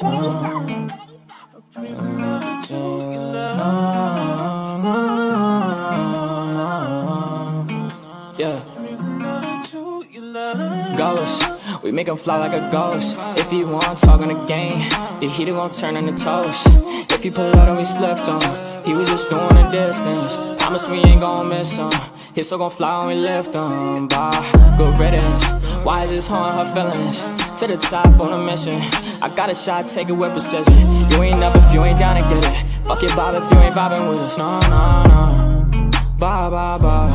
Yeah. Ghost, we make him fly like a ghost. If he want talk on the game, the heater gon' turn into toast. If he pull out and we spliffed him, he was just doing a distance. Promise we ain't gon' miss him. He's still gon' fly when we lift him. Bye, good riddance. Why is this harm her feelings? To the top on a mission. I got a shot, take it with precision. You ain't up if you ain't down to get it. Fuck it, Bob, if you ain't vibing with us. No, no, no. Bye, bye, bye.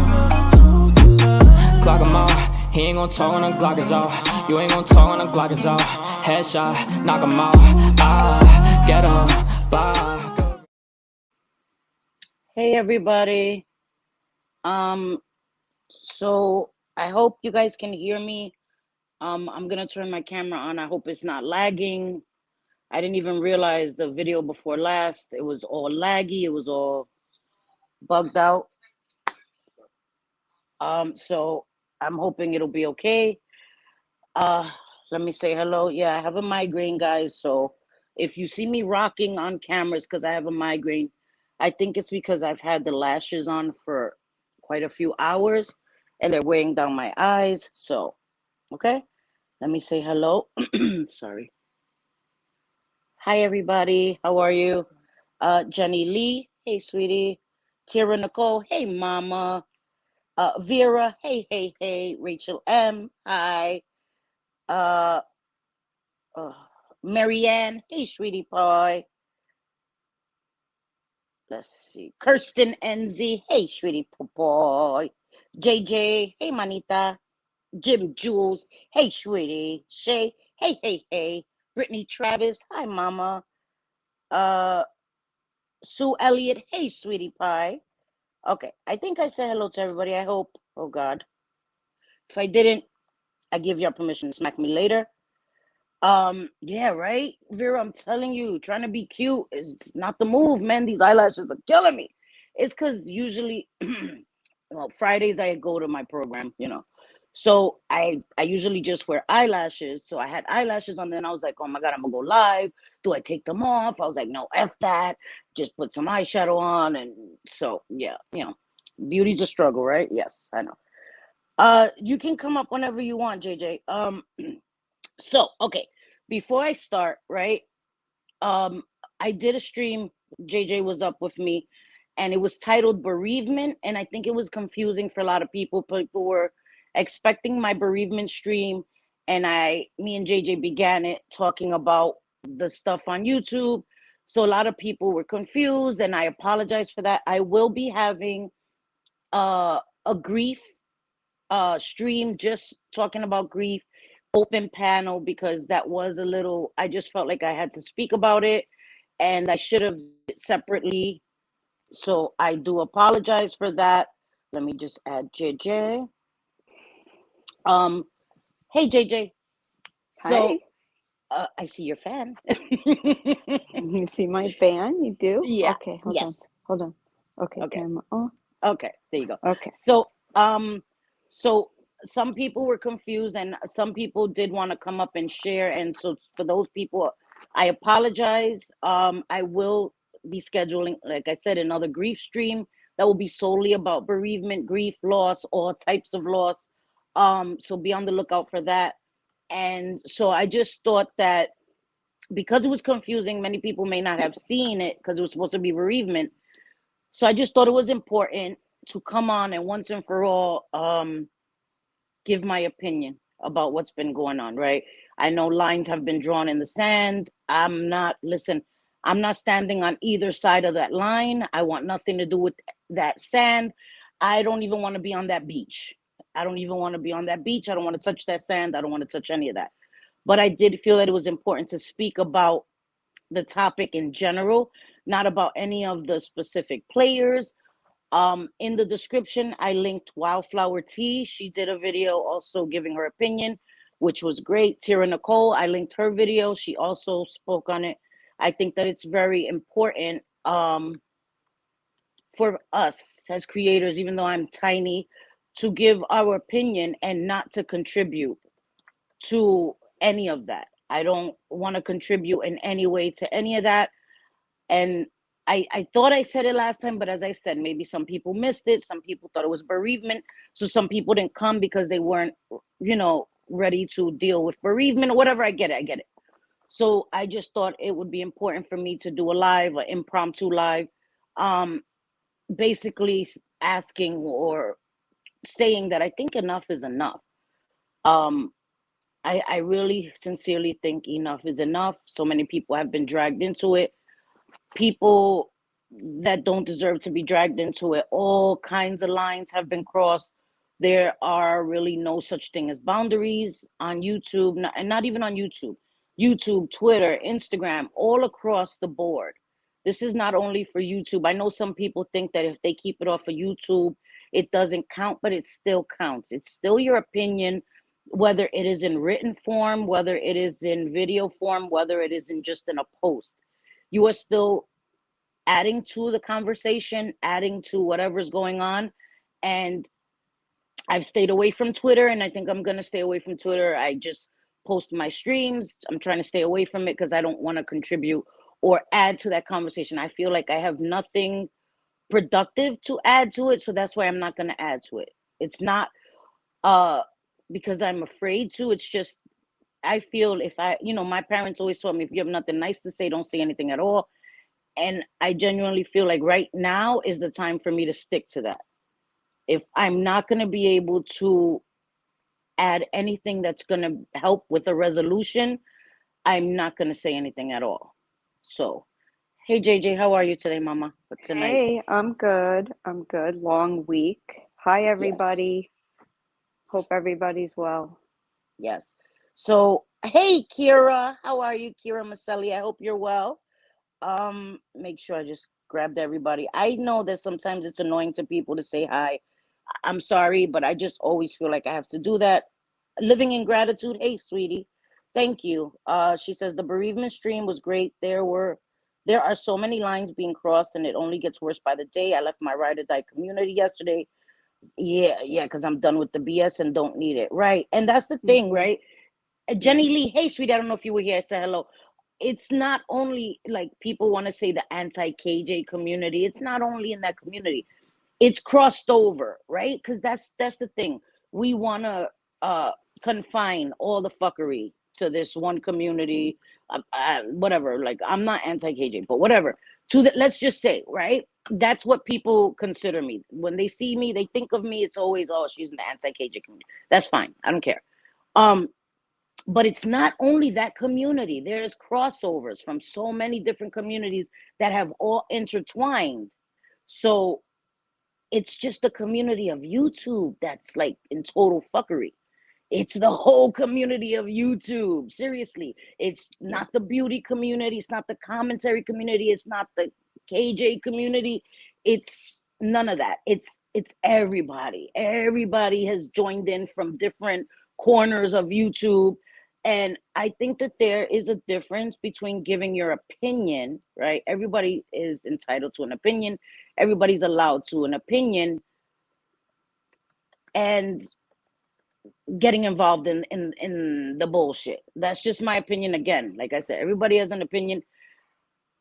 Clock him out. He ain't gon' talk when the Glock is off. You ain't gon' talk when the Glock is off. Headshot, knock him out. Ah, get him. Bye. Hey everybody. So I hope you guys can hear me. I'm gonna turn my camera on. I hope it's not lagging. I didn't even realize the video before last. It was all laggy. It was all bugged out. So I'm hoping it'll be okay. Let me say hello. Yeah, I have a migraine, guys. So if you see me rocking on cameras because I have a migraine, I think it's because I've had the lashes on for quite a few hours and they're weighing down my eyes. So, okay, let me say hello. Sorry. Hi, everybody. How are you? Jenny Lee. Hey, sweetie. TyraNicholee. Hey, mama. Vera. Hey, hey, hey. Rachel M. Hi. Marianne. Hey, sweetie pie. Let's see. Kirsten NZ. Hey, sweetie boy. JJ. Hey, manita. Jim Jules. Hey, sweetie. Shay. Hey, hey, hey. Brittany Travis. Hi, mama. Sue Elliott. Hey, sweetie pie. Okay, I think I said hello to everybody. I hope. Oh, God. If I didn't, I give y'all permission to smack me later. Yeah, right, Vera, I'm telling you, trying to be cute is not the move, man. These eyelashes are killing me. It's because usually, well, Fridays I go to my program, so I usually just wear eyelashes. So I had eyelashes on, then I was like, oh my God, I'm gonna go live. Do I take them off? I was like, no, F that. Just put some eyeshadow on. And so yeah, beauty's a struggle, right? Yes, I know. You can come up whenever you want, JJ. So, okay, before I start, right, I did a stream, JJ was up with me, and it was titled Bereavement, and I think it was confusing for a lot of people. People were expecting my bereavement stream, and me and JJ began it talking about the stuff on YouTube, so a lot of people were confused, and I apologize for that. I will be having a grief stream, just talking about grief, open panel, because that was a little, I just felt like I had to speak about it and I should have it separately. So I do apologize for that. Let me just add JJ. Hey JJ. So I see your fan. You see my fan? You do? Yeah. Okay, hold on. Okay, camera on. Okay, there you go. Okay. So so some people were confused and some people did want to come up and share, and so for those people I apologize. I will be scheduling, like I said, another grief stream that will be solely about bereavement, grief, loss, all types of loss. So be on the lookout for that. And so I just thought that because it was confusing, many people may not have seen it because it was supposed to be bereavement. So I just thought it was important to come on and once and for all give my opinion about what's been going on, right? I know lines have been drawn in the sand. I'm not standing on either side of that line. I want nothing to do with that sand. I don't even want to be on that beach. I don't want to touch that sand. I don't want to touch any of that. But I did feel that it was important to speak about the topic in general, not about any of the specific players. In the description, I linked Wildflower Tea. She did a video also giving her opinion, which was great. TyraNicholee, I linked her video. She also spoke on it. I think that it's very important for us as creators, even though I'm tiny, to give our opinion and not to contribute to any of that. I don't want to contribute in any way to any of that. And I thought I said it last time, but as I said, maybe some people missed it. Some people thought it was bereavement. So some people didn't come because they weren't, ready to deal with bereavement or whatever. I get it. I get it. So I just thought it would be important for me to do a live, an impromptu live, basically asking or saying that I think enough is enough. I really sincerely think enough is enough. So many people have been dragged into it. People that don't deserve to be dragged into it. All kinds of lines have been crossed. There are really no such thing as boundaries on YouTube, and not even on YouTube. YouTube, Twitter, Instagram, all across the board. This is not only for YouTube. I know some people think that if they keep it off of YouTube, it doesn't count, but it still counts. It's still your opinion, whether it is in written form, whether it is in video form, whether it is in just in a post. You are still adding to the conversation, adding to whatever's going on. And I've stayed away from Twitter, and I think I'm going to stay away from Twitter. I just post my streams. I'm trying to stay away from it because I don't want to contribute or add to that conversation. I feel like I have nothing productive to add to it, so that's why I'm not going to add to it. It's not because I'm afraid to. It's just I feel if my parents always told me, if you have nothing nice to say, don't say anything at all. And I genuinely feel like right now is the time for me to stick to that. If I'm not going to be able to add anything that's going to help with a resolution, I'm not going to say anything at all. So, hey, JJ, how are you today, Mama? What's tonight? Hey, I'm good. I'm good. Long week. Hi, Yes. everybody. Hope everybody's well. Yes. So, hey, Kira, how are you, Kira Maselli? I hope you're well. Make sure I just grabbed everybody. I know that sometimes it's annoying to people to say hi. I'm sorry, but I just always feel like I have to do that. Living in gratitude. Hey, sweetie. Thank you. She says the bereavement stream was great. There are so many lines being crossed, and it only gets worse by the day. I left my ride or die community yesterday. Yeah, because I'm done with the BS and don't need it. Right. And that's the thing, right? Jenny Lee, hey, sweetie, I don't know if you were here. I said hello. It's not only like people want to say the anti-KJ community. It's not only in that community. It's crossed over, right? Because that's the thing. We want to confine all the fuckery to this one community, whatever. Like, I'm not anti-KJ, but whatever. Let's just say, right? That's what people consider me. When they see me, they think of me. It's always, oh, she's in the anti-KJ community. That's fine. I don't care. But it's not only that community. There's crossovers from so many different communities that have all intertwined. So it's just the community of YouTube that's like in total fuckery. It's the whole community of YouTube. Seriously. It's not the beauty community. It's not the commentary community. It's not the KJ community. It's none of that. It's everybody. Everybody has joined in from different corners of YouTube. And I think that there is a difference between giving your opinion, right? Everybody is entitled to an opinion. Everybody's allowed to an opinion, and getting involved in the bullshit. That's just my opinion. Again, like I said, everybody has an opinion.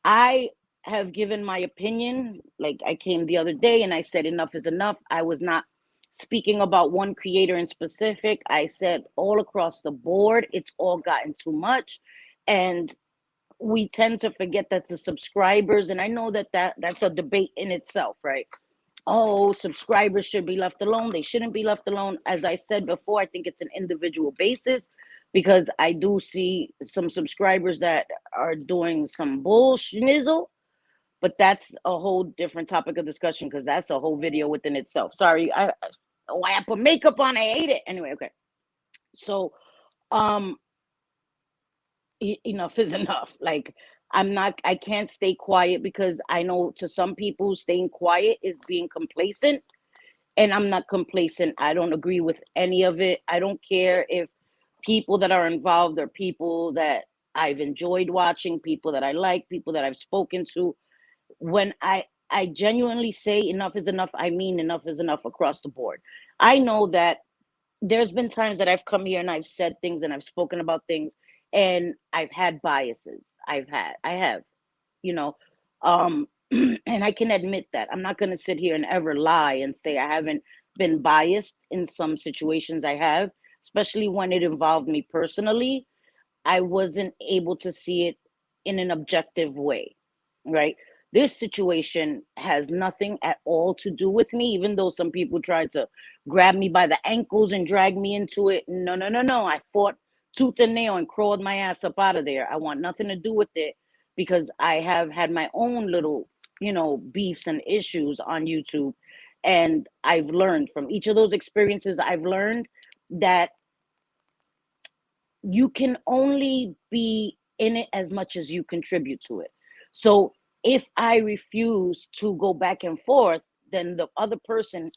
I have given my opinion. Like, I came the other day and I said enough is enough. I was not speaking about one creator in specific. I said all across the board, it's all gotten too much. And we tend to forget that the subscribers, and I know that's a debate in itself, right? Oh, subscribers should be left alone. They shouldn't be left alone. As I said before, I think it's an individual basis, because I do see some subscribers that are doing some bullshnizzle, but that's a whole different topic of discussion, because that's a whole video within itself. Sorry, why I put makeup on, I hate it. Anyway, okay. So, enough is enough. Like, I can't stay quiet, because I know to some people staying quiet is being complacent, and I'm not complacent. I don't agree with any of it. I don't care if people that are involved are people that I've enjoyed watching, people that I like, people that I've spoken to. When I genuinely say enough is enough, I mean enough is enough across the board. I know that there's been times that I've come here and I've said things and I've spoken about things, And I've had biases. I have, you know, um, and I can admit that. I'm not going to sit here and ever lie and say I haven't been biased in some situations I have, especially when it involved me personally. I wasn't able to see it in an objective way, right? This situation has nothing at all to do with me, even though some people tried to grab me by the ankles and drag me into it. No, no, no, no. I fought tooth and nail and crawled my ass up out of there. I want nothing to do with it because I have had my own little, beefs and issues on YouTube. And I've learned from each of those experiences, I've learned that you can only be in it as much as you contribute to it. So if I refuse to go back and forth, then the other person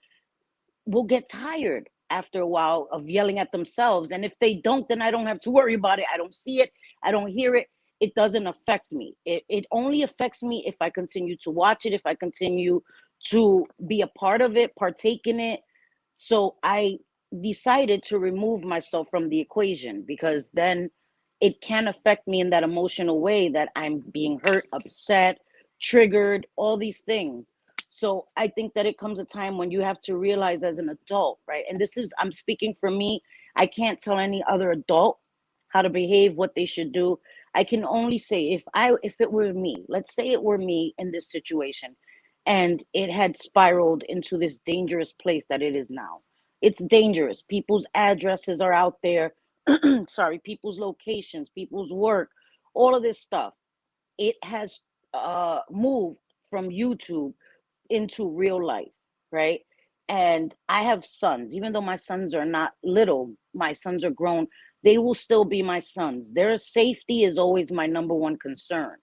will get tired after a while of yelling at themselves. And if they don't, then I don't have to worry about it. I don't see it. I don't hear it. It doesn't affect me. It only affects me if I continue to watch it, if I continue to be a part of it, partake in it. So I decided to remove myself from the equation because then it can affect me in that emotional way that I'm being hurt, upset, triggered, all these things. So I think that it comes a time when you have to realize as an adult, right? And this is, I'm speaking for me. I can't tell any other adult how to behave, what they should do. I can only say if it were me, let's say it were me in this situation and it had spiraled into this dangerous place that it is now. It's dangerous. People's addresses are out there. Sorry, people's locations, people's work, all of this stuff. It has moved from YouTube into real life, right? And I have sons, even though my sons are not little, my sons are grown, they will still be my sons. Their safety is always my number one concern.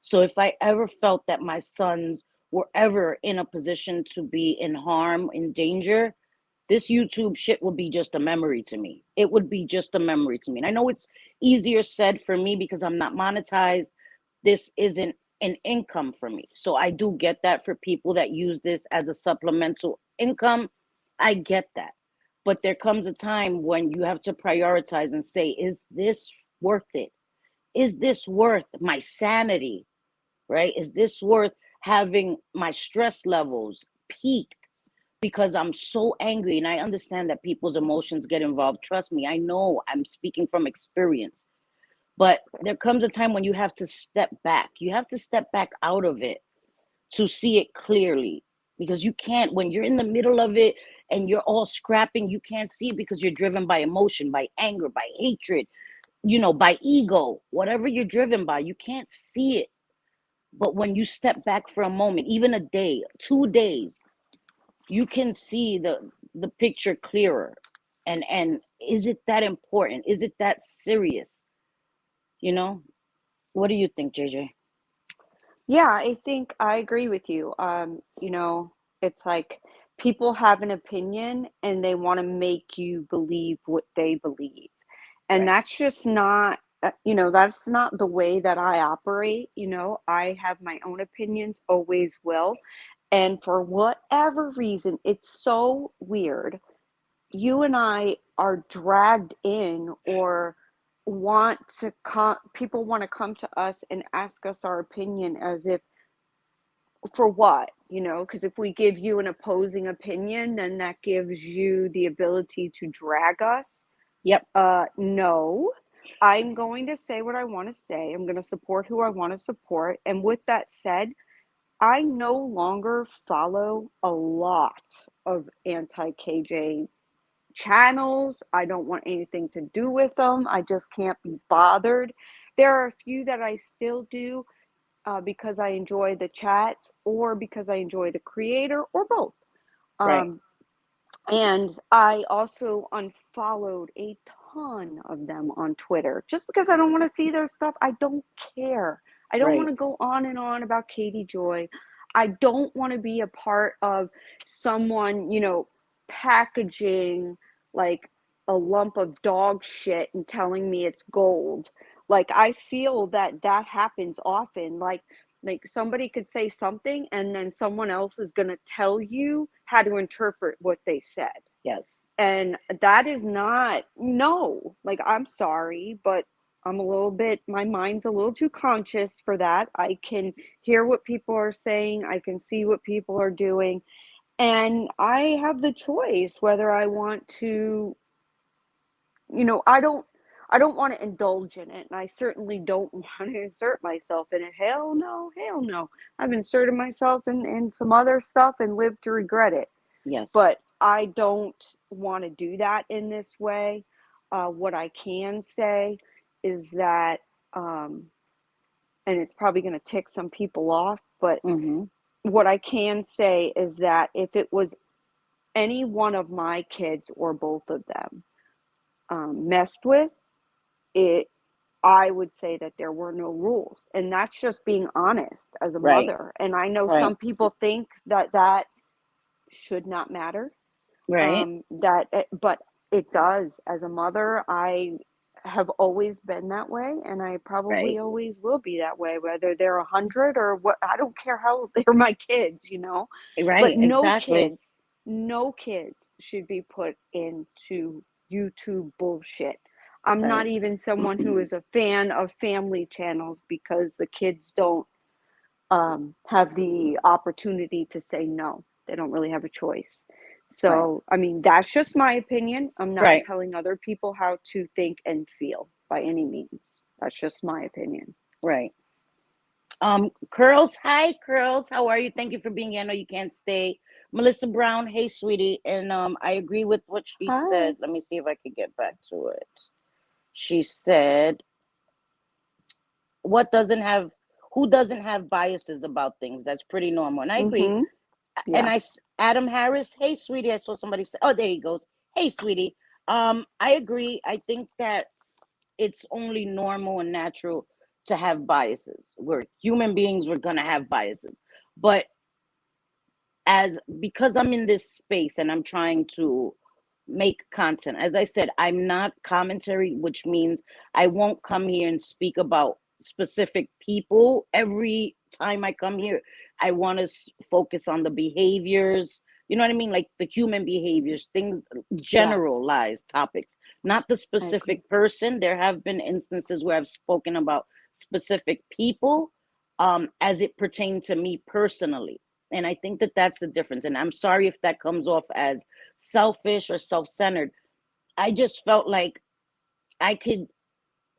So if I ever felt that my sons were ever in a position to be in harm, in danger, this YouTube shit would be just a memory to me. It would be just a memory to me. And I know it's easier said for me because I'm not monetized. This isn't an income for me. So I do get that for people that use this as a supplemental income. I get that. But there comes a time when you have to prioritize and say, is this worth it? Is this worth my sanity? Right? Is this worth having my stress levels peaked because I'm so angry? And I understand that people's emotions get involved. Trust me, I know I'm speaking from experience. But there comes a time when you have to step back. You have to step back out of it to see it clearly. Because you can't, when you're in the middle of it and you're all scrapping, you can't see it because you're driven by emotion, by anger, by hatred, by ego, whatever you're driven by, you can't see it. But when you step back for a moment, even a day, 2 days, you can see the picture clearer. And is it that important? Is it that serious? You know? What do you think, JJ? Yeah, I think I agree with you. It's like people have an opinion and they want to make you believe what they believe. And Right. that's just not, that's not the way that I operate. I have my own opinions, always will. And for whatever reason, it's so weird. You and I are dragged in or want to come, people want to come to us and ask us our opinion as if for what, because if we give you an opposing opinion, then that gives you the ability to drag us. Yep. No, I'm going to say what I want to say. I'm going to support who I want to support. And with that said, I no longer follow a lot of anti-KJ channels. I don't want anything to do with them. I just can't be bothered. There are a few that I still do because I enjoy the chats or because I enjoy the creator or both. Right. Um, and I also unfollowed a ton of them on Twitter just because I don't want to see their stuff. I don't care. I don't want Right. to go on and on about Katie Joy. I don't want to be a part of someone, packaging like a lump of dog shit and telling me it's gold. Like I feel that happens often. Like somebody could say something and then someone else is going to tell you how to interpret what they said. Yes. And that is not, no, like I'm sorry, but I'm a little bit, my mind's a little too conscious for that. I can hear what people are saying, I can see what people are doing, and I have the choice whether I want to, I don't want to indulge in it, and I certainly don't want to insert myself in it. Hell no, hell no. I've inserted myself in some other stuff and lived to regret it. Yes. But I don't want to do that in this way. What I can say is that, and it's probably going to tick some people off, but Mm-hmm. what I can say is that if it was any one of my kids or both of them messed with it, I would say that there were no rules. And that's just being honest as a Right. mother. And I know Right. some people think that that should not matter. Right. But it does. As a mother, I have always been that way, and I probably Right. always will be that way, whether they're 100 or what. I don't care how they're my kids, but Right. Exactly. no kids should be put into YouTube bullshit. I'm not Right. even someone who is a fan of family channels because the kids don't have the opportunity to say no. They don't really have a choice. Right. So, I mean, that's just my opinion. I'm not Right. telling other people how to think and feel by any means. That's just my opinion. Right. Curls, hi Curls, how are you? Thank you for being here. I know you can't stay. Melissa Brown, hey sweetie. And I agree with what she Hi. said. Let me see if I could get back to it. She said, what doesn't have who doesn't have biases about things? That's pretty normal. And I agree. Mm-hmm. And Yeah. Adam Harris, hey sweetie, I saw somebody say, oh, there he goes. Hey sweetie. I agree. I think that it's only normal and natural to have biases. We're human beings, we're gonna have biases. But because I'm in this space and I'm trying to make content, as I said, I'm not commentary, which means I won't come here and speak about specific people every time I come here. I want to focus on the behaviors, you know what I mean, like the human behaviors, things, Yeah. generalized topics, not the I agree. specific person. There have been instances where I've spoken about specific people as it pertained to me personally, and I think that that's the difference. And I'm sorry if that comes off as selfish or self-centered. I just felt like I could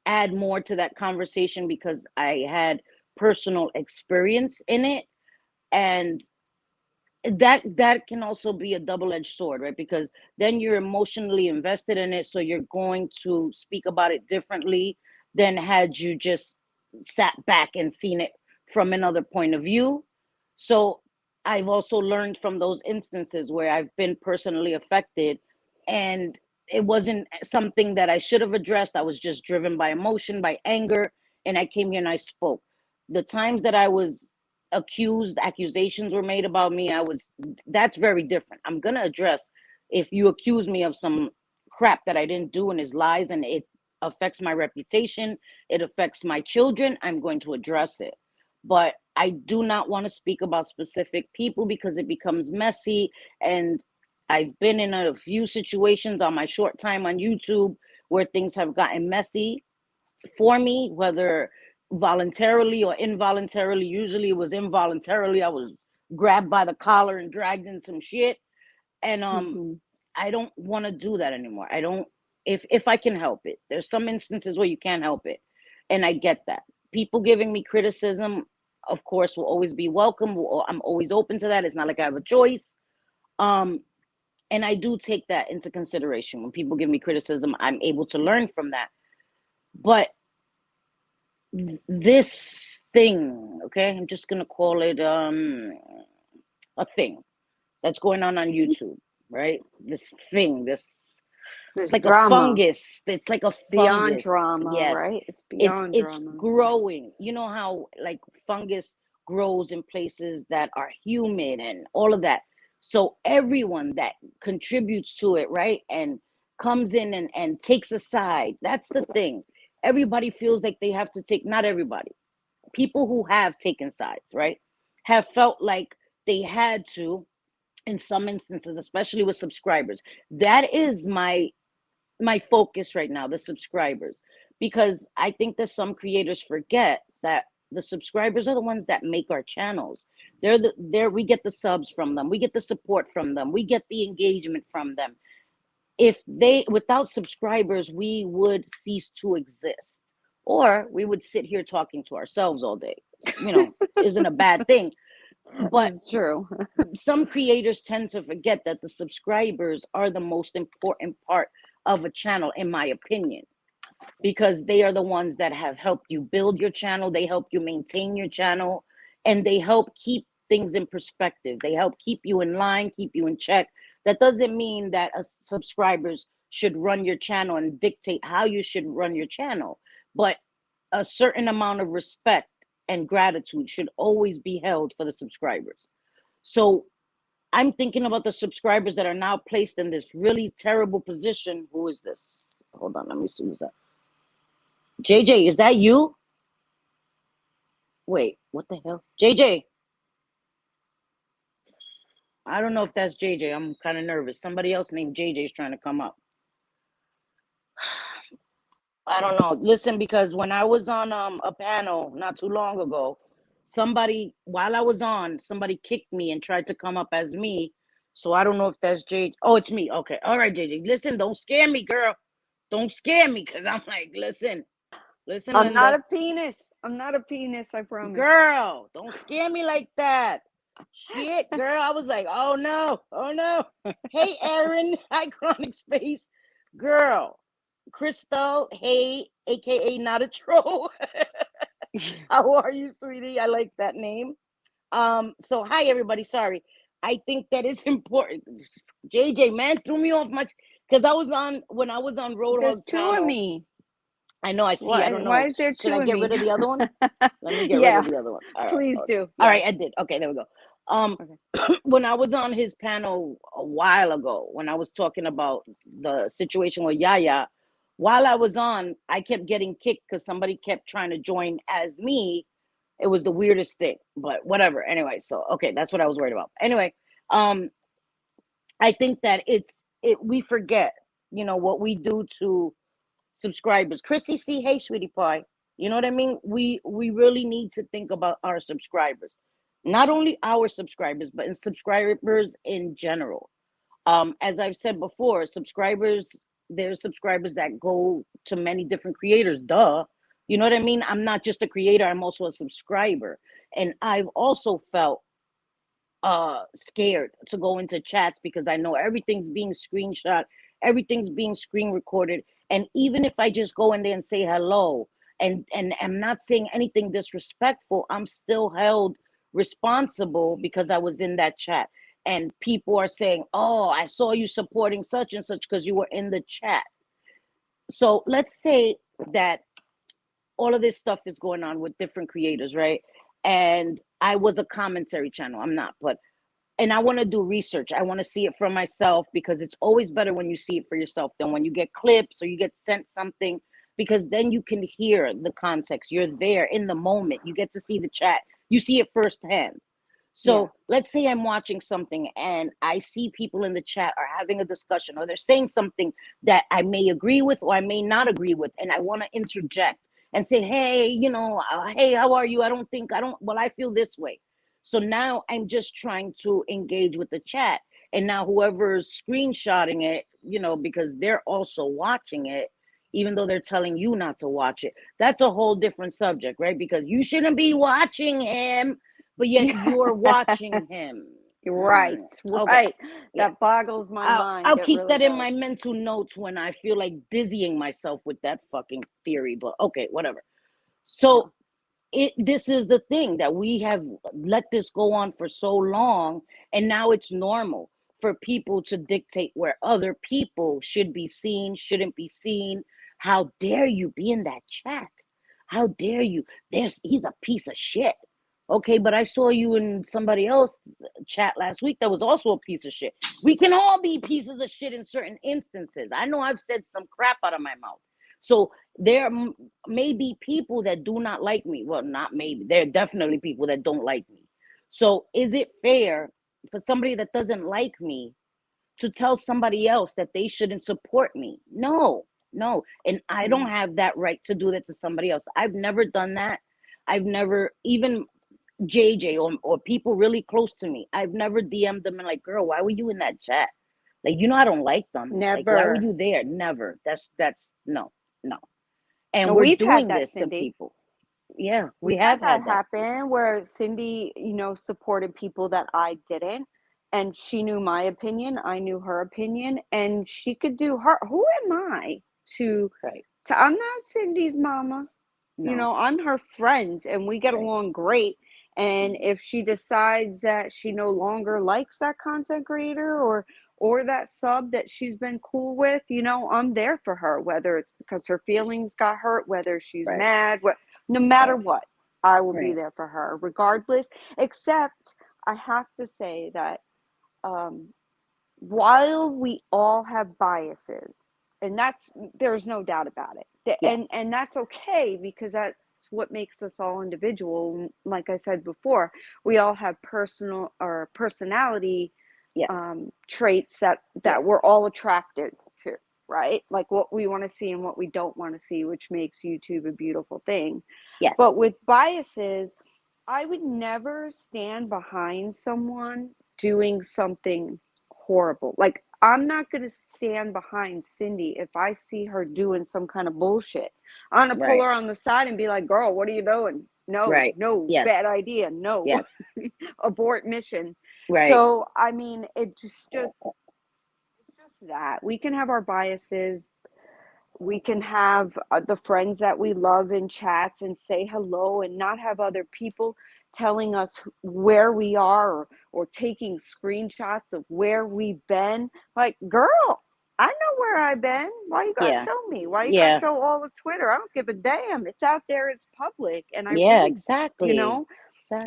add more to that conversation because I had personal experience in it. And that can also be a double-edged sword, right? Because then you're emotionally invested in it, so you're going to speak about it differently than had you just sat back and seen it from another point of view. So I've also learned from those instances where I've been personally affected, and it wasn't something that I should have addressed. I was just driven by emotion, by anger, and I came here and I spoke. The times that I was accusations were made about me, that's very different. I'm gonna address if you accuse me of some crap that I didn't do and is lies and it affects my reputation, it affects my children, I'm going to address it. But I do not want to speak about specific people because it becomes messy. And I've been in a few situations on my short time on YouTube where things have gotten messy for me, whether voluntarily or involuntarily. Usually it was involuntarily. I was grabbed by the collar and dragged in some shit. And Mm-hmm. I don't want to do that anymore. I don't, if I can help it. There's some instances where you can't help it. And I get that. People giving me criticism, of course, will always be welcome. I'm always open to that. It's not like I have a choice. Um, and I do take that into consideration. When people give me criticism, I'm able to learn from that. But this thing, okay, I'm just gonna call it a thing that's going on YouTube, right? This thing, it's There's like a drama. fungus. It's like a Beyond fungus. drama, Yes. right? It's beyond It's drama. growing. You know how like fungus grows in places that are humid and all of that. So everyone that contributes to it, right? And comes in and takes a side. That's the thing. Everybody feels like they have to take, not everybody. People who have taken sides, right? Have felt like they had to in some instances, especially with subscribers. That is my focus right now, the subscribers, because I think that some creators forget that the subscribers are the ones that make our channels. We get the subs from them, we get the support from them, we get the engagement from them. If they, without subscribers, we would cease to exist, or we would sit here talking to ourselves all day. Isn't a bad thing. But That's true. some creators tend to forget that the subscribers are the most important part of a channel, in my opinion, because they are the ones that have helped you build your channel, they help you maintain your channel, and they help keep things in perspective. They help keep you in line, keep you in check. That doesn't mean that subscribers should run your channel and dictate how you should run your channel, but a certain amount of respect and gratitude should always be held for the subscribers. So I'm thinking about the subscribers that are now placed in this really terrible position. Who is this? Hold on, let me see who's that. JJ, is that you? Wait, what the hell? JJ. I don't know if that's JJ. I'm kind of nervous. Somebody else named JJ is trying to come up. I don't know. Listen, because when I was on a panel not too long ago, while I was on, somebody kicked me and tried to come up as me. So I don't know if that's JJ. Oh, it's me. Okay. All right, JJ. Listen, don't scare me, girl. Don't scare me, because I'm like, listen, I'm not Linda. a penis. I'm not a penis, I promise. Girl, don't scare me like that. Shit, girl. I was like, oh no, oh no. Hey, Aaron, hi, Chronic Space. Girl, Crystal, hey, aka Not a Troll. How are you, sweetie? I like that name. So hi everybody. Sorry. I think that is important. JJ, man, threw me off much because when I was on There's Roadhog two of panel. me. I know, I see. I don't Why know. is there Should two I of get me? rid of the other one? Let me get rid Yeah, of the other one. All right. please Okay. do. All Yeah. right, I did. Okay, there we go. Okay. When I was on his panel a while ago, when I was talking about the situation with Yaya, while I was on, I kept getting kicked because somebody kept trying to join as me. It was the weirdest thing, but whatever. Anyway, so okay, that's what I was worried about. Anyway, I think that we forget, what we do to subscribers. Chrissy C, hey sweetie pie. You know what I mean? We really need to think about our subscribers. Not only our subscribers, but in subscribers in general. As I've said before, there's subscribers that go to many different creators. Duh. You know what I mean? I'm not just a creator, I'm also a subscriber. And I've also felt scared to go into chats because I know everything's being screenshot, everything's being screen recorded. And even if I just go in there and say hello and I'm not saying anything disrespectful, I'm still held responsible because I was in that chat. And people are saying, oh, I saw you supporting such and such because you were in the chat. So let's say that all of this stuff is going on with different creators, right? And I was a commentary channel. I'm not, but and I want to do research. I want to see it for myself because it's always better when you see it for yourself than when you get clips or you get sent something, because then you can hear the context. You're there in the moment. You get to see the chat. You see it firsthand. So let's say I'm watching something and I see people in the chat are having a discussion or they're saying something that I may agree with or I may not agree with. And I want to interject and say, hey, hey, how are you? Well, I feel this way. So now I'm just trying to engage with the chat. And now whoever's screenshotting it, because they're also watching it, even though they're telling you not to watch it, that's a whole different subject, right? Because you shouldn't be watching him, but yet you're watching him. Right, Okay. right. Yeah. That boggles my mind. I'll It keep really that in does. my mental notes when I feel like dizzying myself with that fucking theory, but okay, whatever. So this is the thing, that we have let this go on for so long, and now it's normal for people to dictate where other people should be seen, shouldn't be seen. How dare you be in that chat? How dare you? He's a piece of shit. Okay, but I saw you in somebody else's chat last week that was also a piece of shit. We can all be pieces of shit in certain instances. I know I've said some crap out of my mouth. So there may be people that do not like me. Well, not maybe. There are definitely people that don't like me. So is it fair for somebody that doesn't like me to tell somebody else that they shouldn't support me? No, No. And I don't have that right to do that to somebody else. I've never done that. I've never, even JJ or people really close to me, I've never DM'd them and like, girl, why were you in that chat? Like, I don't like them. Like, why were Never. you there? Never. That's no, no. And And we're we've had doing that, this to Cindy. people. Yeah, we We've had have that had that. happen where Cindy, supported people that I didn't. And she knew my opinion, I knew her opinion, and she could do her. Who am I to Right. I'm not Cindy's mama. No. I'm her friend and we get Right. along great. And if she decides that she no longer likes that content creator or that sub that she's been cool with, I'm there for her, whether it's because her feelings got hurt, whether she's Right. mad, no matter Right. what, I will be Right. there for her regardless. Except I have to say that while we all have biases, and there's no doubt about it, Yes. and that's okay, because that's what makes us all individual. Like I said before, we all have personal or personality Yes. traits that Yes. we're all attracted to, right? Like what we want to see and what we don't want to see, which makes YouTube a beautiful thing. Yes. But with biases, I would never stand behind someone doing something horrible. Like, I'm not going to stand behind Cindy if I see her doing some kind of bullshit. I'm going to pull Right. her on the side and be like, girl, what are you doing? No, Right. no, Yes. bad idea. No, Yes. abort mission. Right. So, I mean, it's just that. We can have our biases. We can have the friends that we love in chats and say hello and not have other people telling us where we are or taking screenshots of where we've been. Like, girl, I know where I've been. Why you gotta Yeah. show me? Why you gotta Yeah. show all of Twitter? I don't give a damn. It's out there. It's public. And I Yeah, really, exactly.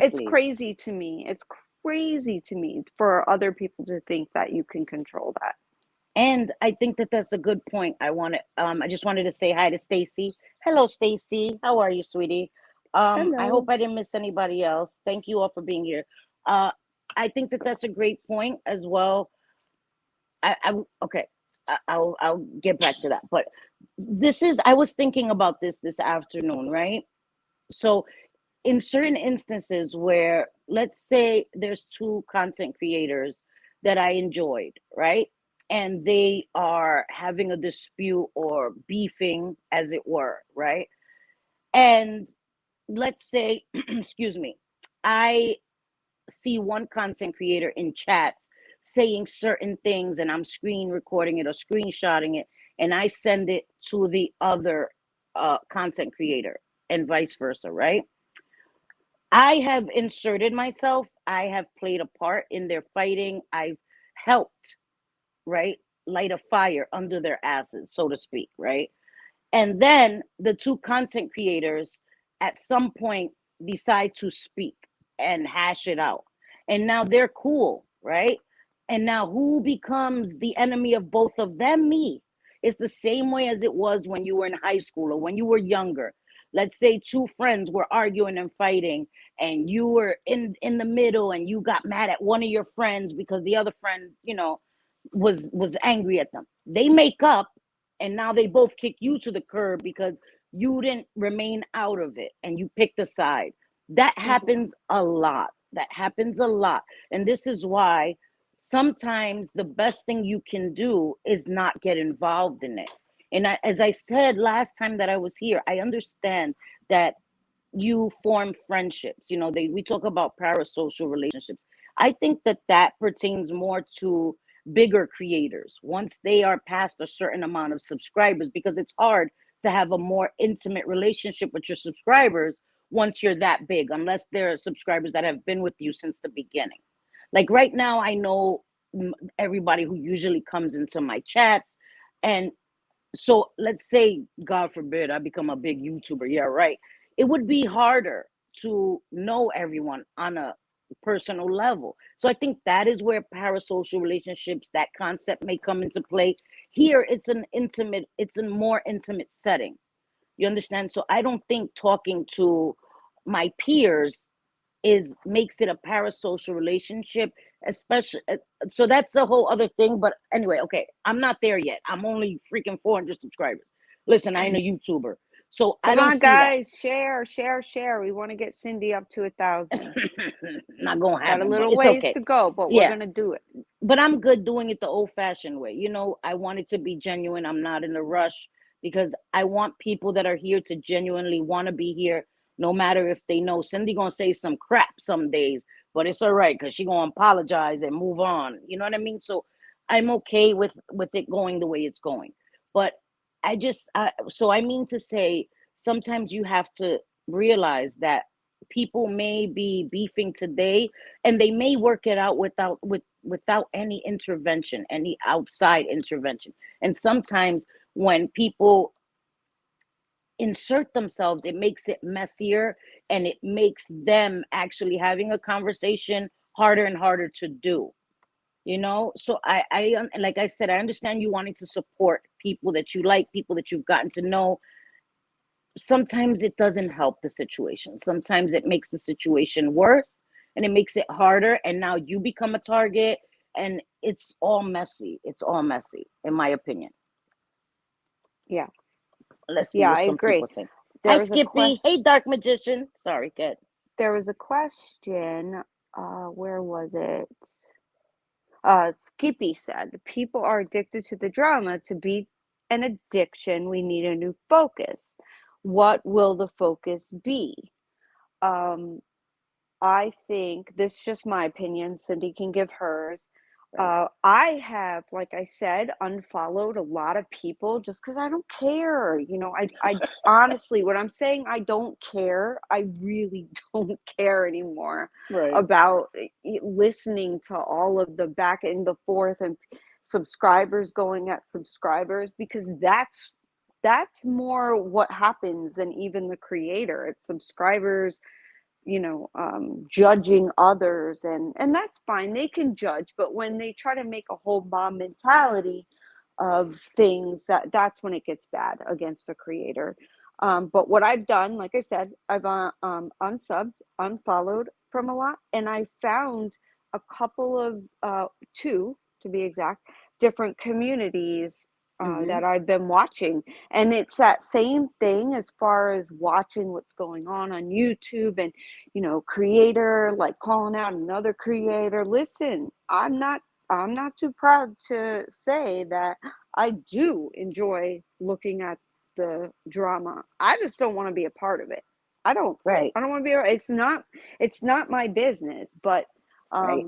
it's Exactly. crazy to me. It's crazy to me for other people to think that you can control that. And I think that that's a good point. I just wanted to say hi to Stacy. Hello, Stacy. How are you, sweetie? I hope Hello. I didn't miss anybody else. Thank you all for being here. I think that that's a great point as well. Okay. I'll get back to that. But I was thinking about this afternoon, right? So in certain instances where, let's say there's two content creators that I enjoyed, right? And they are having a dispute or beefing, as it were, right? And let's say, excuse me, I see one content creator in chats saying certain things and I'm screen recording it or screenshotting it, and I send it to the other content creator and vice versa, right? I have inserted myself. I have played a part in their fighting. I've helped, right, light a fire under their asses, so to speak, right? And then the two content creators at some point decide to speak and hash it out. And now they're cool, right? And now who becomes the enemy of both of them? Me. It's the same way as it was when you were in high school or when you were younger. Let's say two friends were arguing and fighting, and you were in the middle, and you got mad at one of your friends because the other friend, was angry at them. They make up, and now they both kick you to the curb because you didn't remain out of it and you picked a side. That happens a lot. That happens a lot. And this is why sometimes the best thing you can do is not get involved in it. And as I said last time that I was here, I understand that you form friendships. We talk about parasocial relationships. I think that pertains more to bigger creators once they are past a certain amount of subscribers, because it's hard to have a more intimate relationship with your subscribers once you're that big, unless they're subscribers that have been with you since the beginning. Like right now, I know everybody who usually comes into my chats. And so let's say, God forbid, I become a big YouTuber. Yeah, right. It would be harder to know everyone on a personal level. So I think that is where parasocial relationships, that concept, may come into play. Here, it's a more intimate setting. You understand? So I don't think talking to my peers makes it a parasocial relationship, especially. So that's a whole other thing. But anyway, okay, I'm not there yet. I'm only freaking 400 subscribers. Listen, I ain't a YouTuber, so I Come don't on, see that. guys, share, share, share. We want to get Cindy up to 1,000. Not gonna Got a happen, but little it's ways okay. to go, but we're Yeah, gonna do it. but I'm good doing it the old-fashioned way. I want it to be genuine. I'm not in a rush because I want people that are here to genuinely want to be here, no matter if they know Cindy gonna say some crap some days, but it's all right because she gonna apologize and move on. You know what I mean? So I'm okay with it going the way it's going. But so I mean to say, sometimes you have to realize that people may be beefing today and they may work it out without any intervention, any outside intervention. And sometimes when people insert themselves, it makes it messier, and it makes them actually having a conversation harder and harder to do. So like I said, I understand you wanting to support people that you like, people that you've gotten to know. Sometimes it doesn't help the situation. Sometimes it makes the situation worse, and it makes it harder, and now you become a target, and it's all messy. It's all messy, in my opinion. Yeah, Let's see yeah, what I some agree. people say. Hi, There was a Skippy. Hey, Dark Magician. Sorry, kid. there was a question. Where was it? Skippy said, "People are addicted to the drama. To beat an addiction, we need a new focus. What will the focus be?" Um, I think this is just my opinion. Cindy can give hers. Right. I have, like I said, unfollowed a lot of people just because I don't care. I honestly, what I'm saying, I don't care. I really don't care anymore Right. about listening to all of the back and the forth and subscribers going at subscribers, because that's more what happens than even the creator. It's subscribers judging others, and that's fine, they can judge, but when they try to make a whole mob mentality of things, that's when it gets bad against the creator. But what I've done, like I said, I've unsubbed, unfollowed from a lot, and I found a couple of two, to be exact, different communities Mm-hmm. that I've been watching. And it's that same thing as far as watching what's going on YouTube, and creator like calling out another creator. Listen, I'm not too proud to say that I do enjoy looking at the drama. I just don't want to be a part of it. I don't Right. I don't want to be. It's not my business, but Right.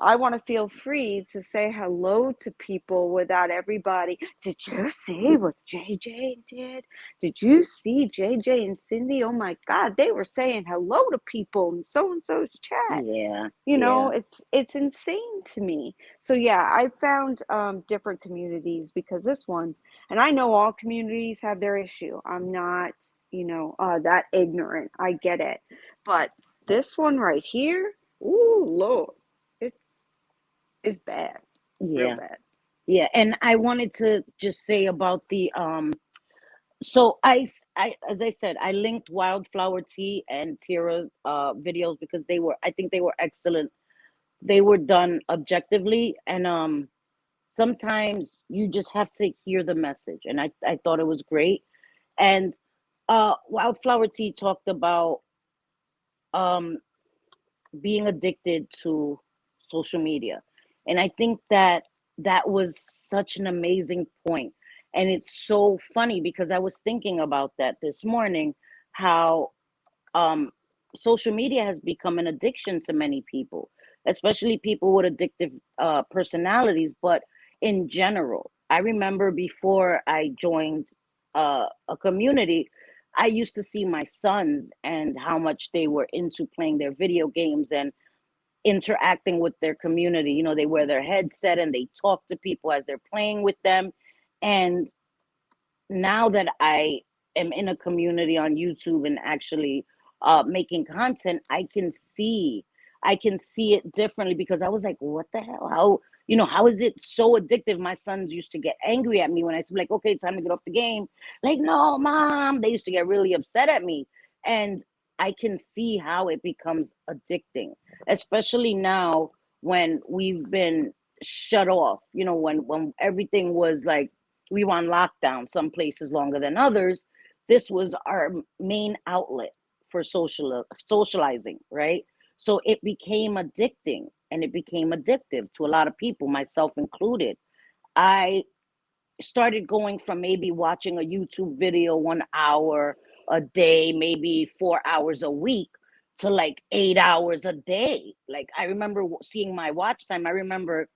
I want to feel free to say hello to people without everybody. Did you see what JJ did? Did you see JJ and Cindy? Oh my God, they were saying hello to people in so and so's chat. Yeah. Yeah. It's insane to me. So yeah, I found different communities because this one, and I know all communities have their issue. I'm not that ignorant. I get it, but this one right here, ooh Lord, it's bad, real Yeah. bad. Yeah. And I wanted to just say about the so as I said, I linked Wildflower Tea and Tira's videos because I think they were excellent. They were done objectively, and sometimes you just have to hear the message, and I thought it was great. And Wildflower Tea talked about um being addicted to social media, and I think that was such an amazing point. And it's so funny because I was thinking about that this morning, how um social media has become an addiction to many people, especially people with addictive personalities. But in general, I remember before I joined a community, I used to see my sons and how much they were into playing their video games and interacting with their community. They wear their headset and they talk to people as they're playing with them. And now that I am in a community on YouTube and actually making content, I can see it differently, because I was like, what the hell? How is it so addictive? My sons used to get angry at me when I said, like, okay, time to get off the game. Like, no, mom. They used to get really upset at me. And I can see how it becomes addicting, especially now when we've been shut off, when everything was like we were on lockdown, some places longer than others. This was our main outlet for socializing, right? So it became addicting, and it became addictive to a lot of people, myself included. I started going from maybe watching a YouTube video 1 hour a day, maybe 4 hours a week, to like 8 hours a day. Like, I remember seeing my watch time. I remember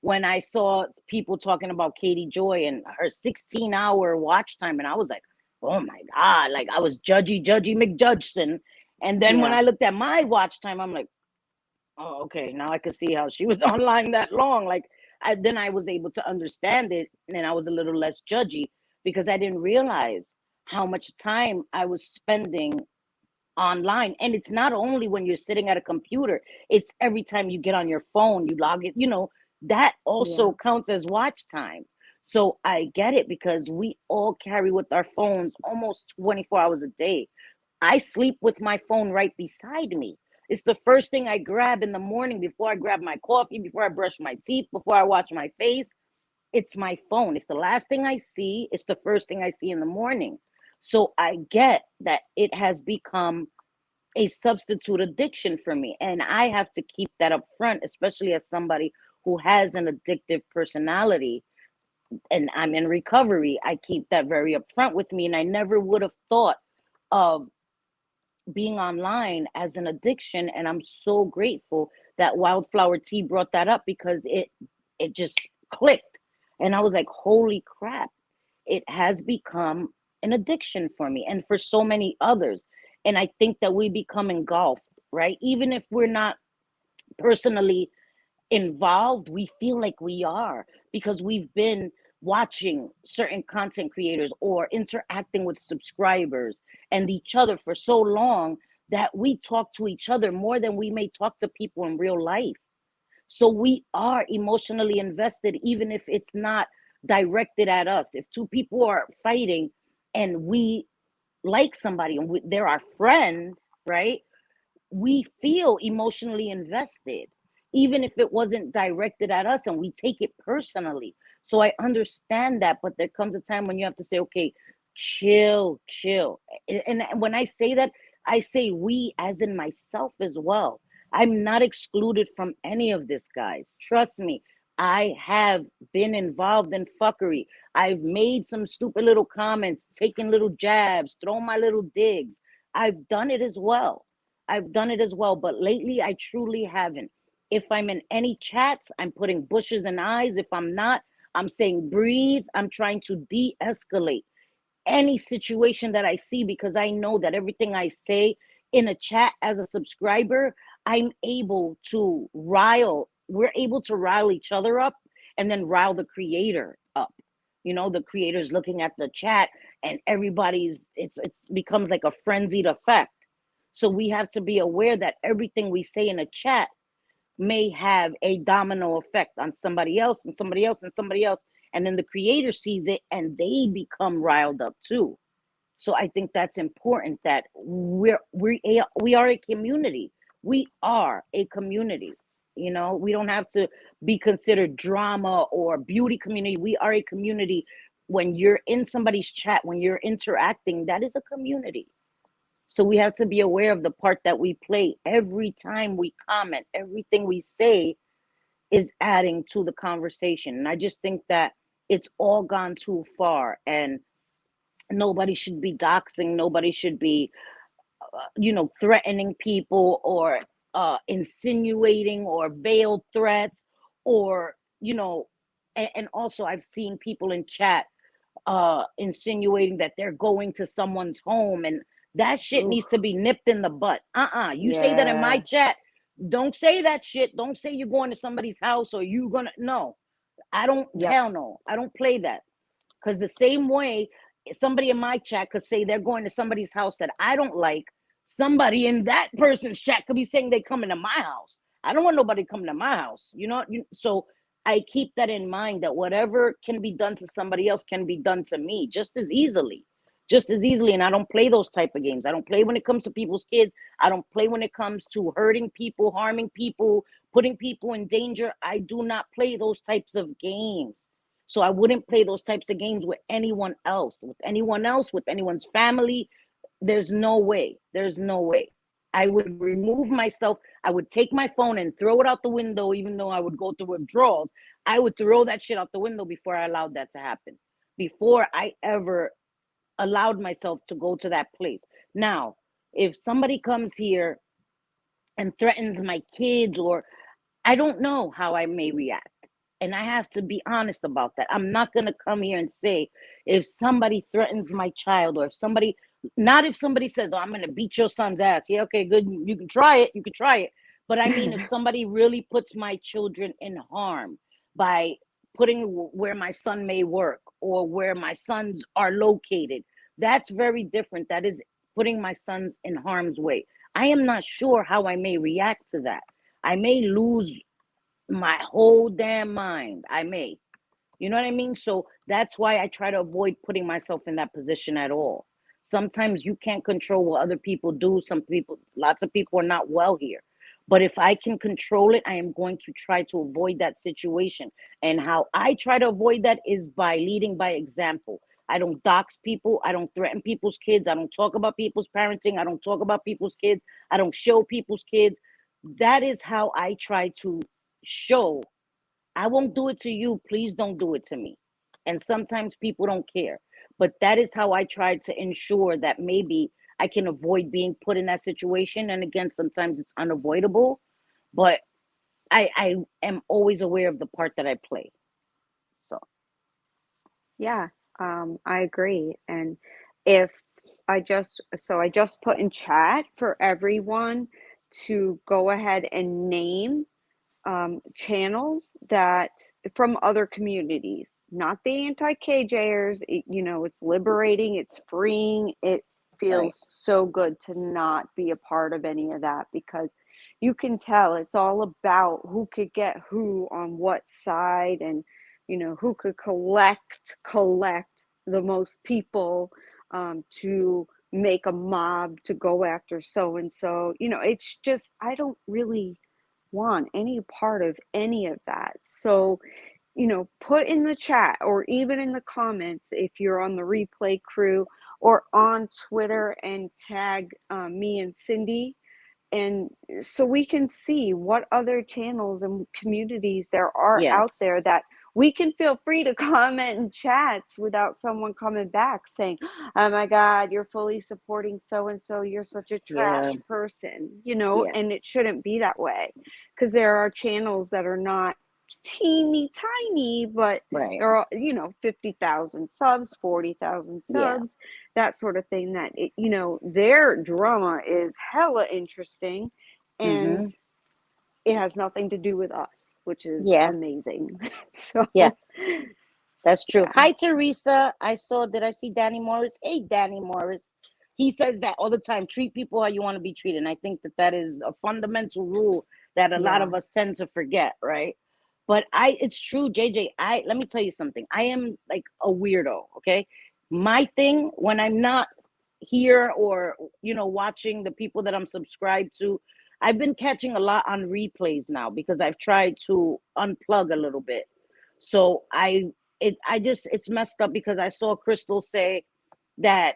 when I saw people talking about Katie Joy and her 16-hour watch time, and I was like, oh my God, like I was judgy McJudgeson. And then when Yeah. I looked at my watch time, I'm like, oh, okay, now I could see how she was online that long. Like, then I was able to understand it, and I was a little less judgy because I didn't realize how much time I was spending online. And it's not only when you're sitting at a computer, it's every time you get on your phone, you log it, that Yeah. also counts as watch time. So I get it, because we all carry with our phones almost 24 hours a day. I sleep with my phone right beside me. It's the first thing I grab in the morning before I grab my coffee, before I brush my teeth, before I wash my face. It's my phone. It's the last thing I see. It's the first thing I see in the morning. So I get that it has become a substitute addiction for me. And I have to keep that up front, especially as somebody who has an addictive personality and I'm in recovery. I keep that very upfront with me. And I never would have thought of being online as an addiction. And I'm so grateful that Wildflower Tea brought that up, because it just clicked. And I was like, holy crap, it has become an addiction for me and for so many others. And I think that we become engulfed, right? Even if we're not personally involved, we feel like we are, because we've been watching certain content creators or interacting with subscribers and each other for so long that we talk to each other more than we may talk to people in real life. So we are emotionally invested, even if it's not directed at us. If two people are fighting and we like somebody and they're our friend, right? We feel emotionally invested, even if it wasn't directed at us, and we take it personally. So I understand that, but there comes a time when you have to say, okay, chill, chill. And when I say that, I say we, as in myself as well. I'm not excluded from any of this, guys. Trust me. I have been involved in fuckery. I've made some stupid little comments, taken little jabs, thrown my little digs. I've done it as well. I've done it as well, but lately I truly haven't. If I'm in any chats, I'm putting bushes and eyes. If I'm not, I'm saying breathe. I'm trying to de escalate any situation that I see, because I know that everything I say in a chat as a subscriber, I'm able to we're able to rile each other up and then rile the creator up. The creator's looking at the chat and everybody's, it becomes like a frenzied effect. So we have to be aware that everything we say in a chat may have a domino effect on somebody else and somebody else and somebody else. And then the creator sees it and they become riled up too. So I think that's important, that we are a community. We are a community. We don't have to be considered drama or beauty community. We are a community. When you're in somebody's chat, when you're interacting, that is a community. So we have to be aware of the part that we play. Every time we comment, everything we say is adding to the conversation. And I just think that it's all gone too far, and nobody should be doxing. Nobody should be, threatening people or insinuating or veiled threats, or, and also I've seen people in chat insinuating that they're going to someone's home, and that shit Oof. needs to be nipped in the butt. You say that in my Yeah. chat, don't say that shit. Don't say you're going to somebody's house or you gonna, no. I don't, Yep. hell no, I don't play that. Because the same way somebody in my chat could say they're going to somebody's house that I don't like, somebody in that person's chat could be saying they coming to my house. I don't want nobody coming to my house. So I keep that in mind, that whatever can be done to somebody else can be done to me just as easily. Just as easily. And I don't play those type of games. I don't play when it comes to people's kids. I don't play when it comes to hurting people, harming people, putting people in danger. I do not play those types of games. So I wouldn't play those types of games with anyone else, with anyone's family. There's no way. There's no way. I would remove myself. I would take my phone and throw it out the window, even though I would go through withdrawals. I would throw that shit out the window before I allowed that to happen, before I ever allowed myself to go to that place. Now, if somebody comes here and threatens my kids, or I don't know how I may react. And I have to be honest about that. I'm not going to come here and say, if somebody threatens my child, or if somebody, not if somebody says, oh, I'm going to beat your son's ass. Yeah, okay, good. You can try it. You can try it. But I mean, if somebody really puts my children in harm by putting where my son may work or where my sons are located, that's very different. That is putting my sons in harm's way. I am not sure how I may react to that. I may lose my whole damn mind. I may. You know what I mean? So that's why I try to avoid putting myself in that position at all. Sometimes you can't control what other people do. Lots of people are not well here. But if I can control it, I am going to try to avoid that situation. And how I try to avoid that is by leading by example. I don't dox people. I don't threaten people's kids. I don't talk about people's parenting. I don't talk about people's kids. I don't show people's kids. That is how I try to show, I won't do it to you. Please don't do it to me. And sometimes people don't care. But that is how I try to ensure that maybe I can avoid being put in that situation. And again, sometimes it's unavoidable. But I am always aware of the part that I play. So Yeah, I agree. And if I just put in chat for everyone to go ahead and name channels that from other communities, not the anti-KJers. It's liberating, it's freeing. It right. feels so good to not be a part of any of that, because you can tell it's all about who could get who on what side, and who could collect the most people to make a mob to go after so and so. It's just, I don't really want any part of any of that. So, put in the chat or even in the comments if you're on the replay crew, or on Twitter, and tag me and Cindy, and so we can see what other channels and communities there are out there, Yes. that we can feel free to comment in chats without someone coming back saying, oh my God, you're fully supporting so and so, you're such a Yeah. trash person, Yeah. and it shouldn't be that way, because there are channels that are not teeny tiny, but Right. there are 50,000 subs, 40,000 Yeah. subs, that sort of thing, that their drama is hella interesting, and Mm-hmm. it has nothing to do with us, which is Yeah. amazing. So Yeah. That's true. yeah. Hi, Teresa. Did I see Danny Morris? Hey, Danny Morris. He says that all the time. Treat people how you want to be treated. And I think that is a fundamental rule that a lot Yeah. of us tend to forget, right? But it's true, JJ. Let me tell you something. I am like a weirdo, okay? My thing, when I'm not here or, watching the people that I'm subscribed to, I've been catching a lot on replays now because I've tried to unplug a little bit. So it's messed up because I saw Crystal say that